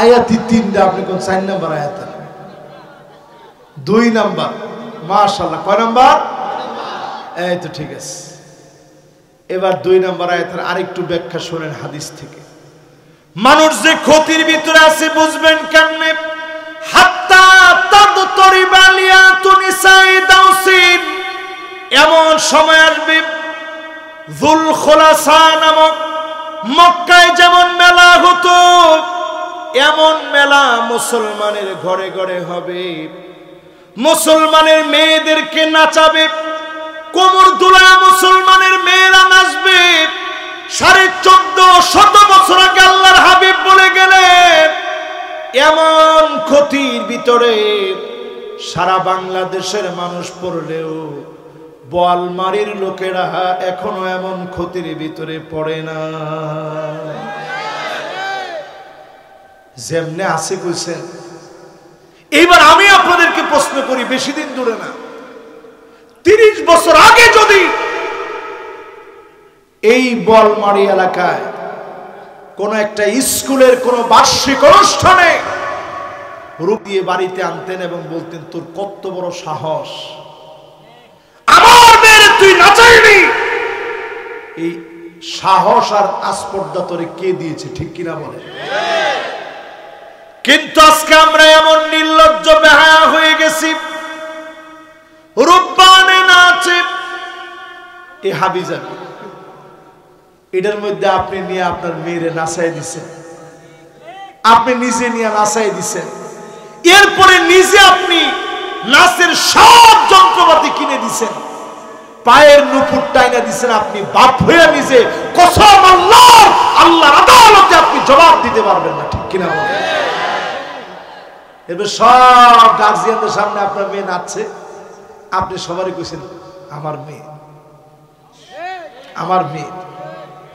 আয়াতি 3টা, আপনি কোন 4 নাম্বার আয়াত? 2 নাম্বার। মাশাআল্লাহ, কয় নাম্বার? এই তো ঠিক আছে। এবার 2 নাম্বার আয়াতের আরেকটু ব্যাখ্যা শুনেন হাদিস থেকে। মানুষ যে ক্ষতির ভিতরে আছে বুঝবেন কেমনে? হাত্তা তাদতরিবা লিয়াতু নিসাই দাউসিন, এমন সময় আসবে যুল খুলাসা নামক মক্কায় যেমন মেলা হতো, এমন মেলা মুসলমানের ঘরে ঘরে হবে। মুসলমানের মেয়েদেরকে নাচাবে, কোমর দুলায় মুসলমানের মেয়েরা নাচবে। 1450 বছর আগে আল্লাহর হাবিব বলে গেলেন, এমন ক্ষতির ভিতরে সারা বাংলাদেশের মানুষ পড়লেও বোয়ালমারীর লোকেরা এখনো এমন ক্ষতির ভিতরে পড়ে না। যেমনে আছে কইছেন। এইবার আমি আপনাদেরকে প্রশ্ন করি, বেশি দিন দূরে না, 30 বছর আগে যদি এই বোয়ালমারী এলাকায় কোন একটা স্কুলের কোন বার্ষিক অনুষ্ঠানে রূপ দিয়ে বাড়িতে আনতেন এবং বলতেন, তোর কত বড় সাহস, আমার মেয়ে তুই নাচাইনি, এই সাহস আর আস্পর্ধা তোরে কে দিয়েছে? ঠিক কিনা বলে? কিন্তু আজকে আমরা এমন নির্লজ্জ বেহায়া হয়ে গেছি, রূপবানে নাচে এ হাবিজাবি। এটার মধ্যে আপনি নিয়ে আপনার মেয়েরে নাচাই দিচ্ছেন, আপনি নিজে নিয়ে নাচাই দিচ্ছেন, এরপরে নিজে আপনি নাচের সব যন্ত্রপাতি কিনে দিচ্ছেন, পায়ের নুপুর টাইনা দিচ্ছেন। আপনি বাপ হয়ে নিজে কসম আল্লাহ, আল্লাহর আদালতে আপনি জবাব দিতে পারবেন না। ঠিক কিনা বলেন? এবার সব গার্জিয়ানদের সামনে আপনার মেয়ে নাচছে, আপনি সবারই কইছেন আমার মেয়ে, আমার মেয়ে,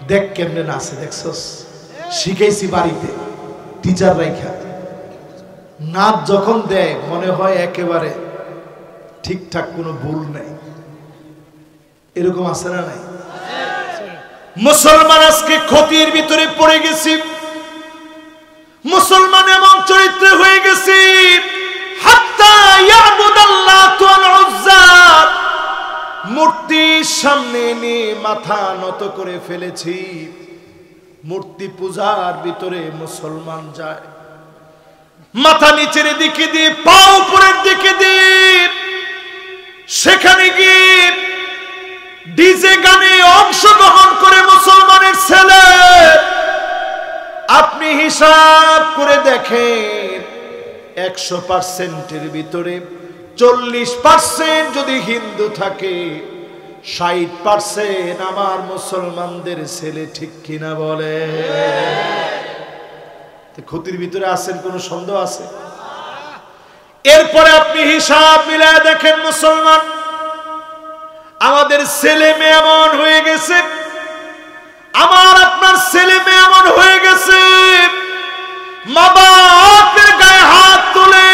দেখ কেমনে নাচে, দেখছস, শিখাইছি বাড়িতে টিচার রাইখা। নাচ যখন দেয় মনে হয় একেবারে ঠিকঠাক কোনো ভুল নাই। এরকম আছে না নাই? মুসলমান আজকে ক্ষতির ভিতরে পড়ে গেছি। মুসলমান এমন চরিত্র হয়ে গেছে, হাত্তা ইয়াবুদাল্লাহু ওয়াল উজ্জা, মূর্তির সামনে এনে মাথা নত করে ফেলেছি। মূর্তি পূজার ভিতরে মুসলমান যায়, মাথা নিচের দিকে দিয়ে, পা উপরের দিকে দিয়ে, সেখানে গিয়ে ডিজে গানে অংশগ্রহণ করে মুসলমানের ছেলে। আপনি হিসাব করে দেখেন, 100%-এর ভিতরে 40% যদি হিন্দু থাকে, 60% আমার মুসলমানদের ছেলে। ঠিক কিনা বলে? ক্ষতির ভিতরে আছেন, কোনো সন্দেহ আছে? এরপরে আপনি হিসাব মিলায় দেখেন, মুসলমান আমাদের ছেলে মেয়ে এমন হয়ে গেছে, আমার আপনার ছেলে মেয়ে এমন হয়ে গেছে, মা বাপের গায়ে হাত তুলে,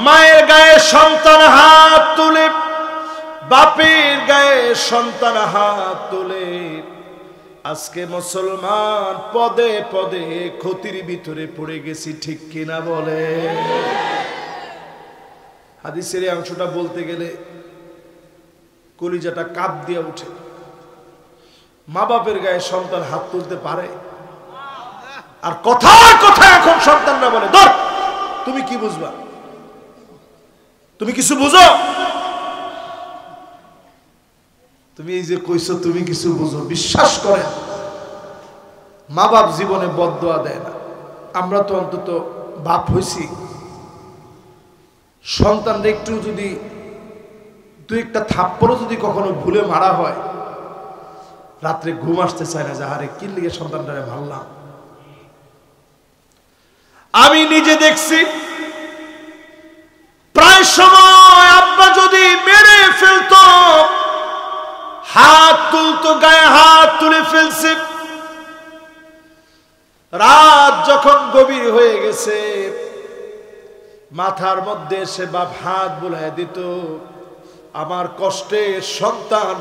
মায়ের গায়ে সন্তান হাত তুলে, বাপের গায়ে সন্তান হাত তুলে। আজকে মুসলমান পদে পদে ক্ষতির ভিতরে পড়ে গেছি। ঠিক কিনা বলে? হাদিসের এই অংশটা বলতে গেলে কলিজাটা কাঁপ দিয়ে উঠে। মা বাপের গায়ে সন্তান হাত তুলতে পারে? আর কথায় কথায় এখন সন্তানরা বলে, ধর তুমি কি বুঝবা, তুমি কিছু বুঝো, তুমি এই যে কইছো তুমি কিছু বুঝো। বিশ্বাস করেন, মা বাপ জীবনে বদদোয়া দেয় না। আমরা তো অন্তত বাপ হইছি, সন্তানরা একটু যদি দুই একটা থাপ্পড়ও যদি কখনো ভুলে মারা হয়, রাত্রে ঘুম আসতে চায় না যে আরে কি লিগে সন্তানটারে মারলাম। আমি নিজে দেখছি, প্রায় সময় আব্বা যদি মেরে ফেলতো, হাত তুলতো, গায়ে হাত তুলে ফেলছে। রাত যখন গভীর হয়ে গেছে, মাথার মধ্যে সে বাপ হাত বুলাইয়া দিত, আমার কষ্টে সন্তান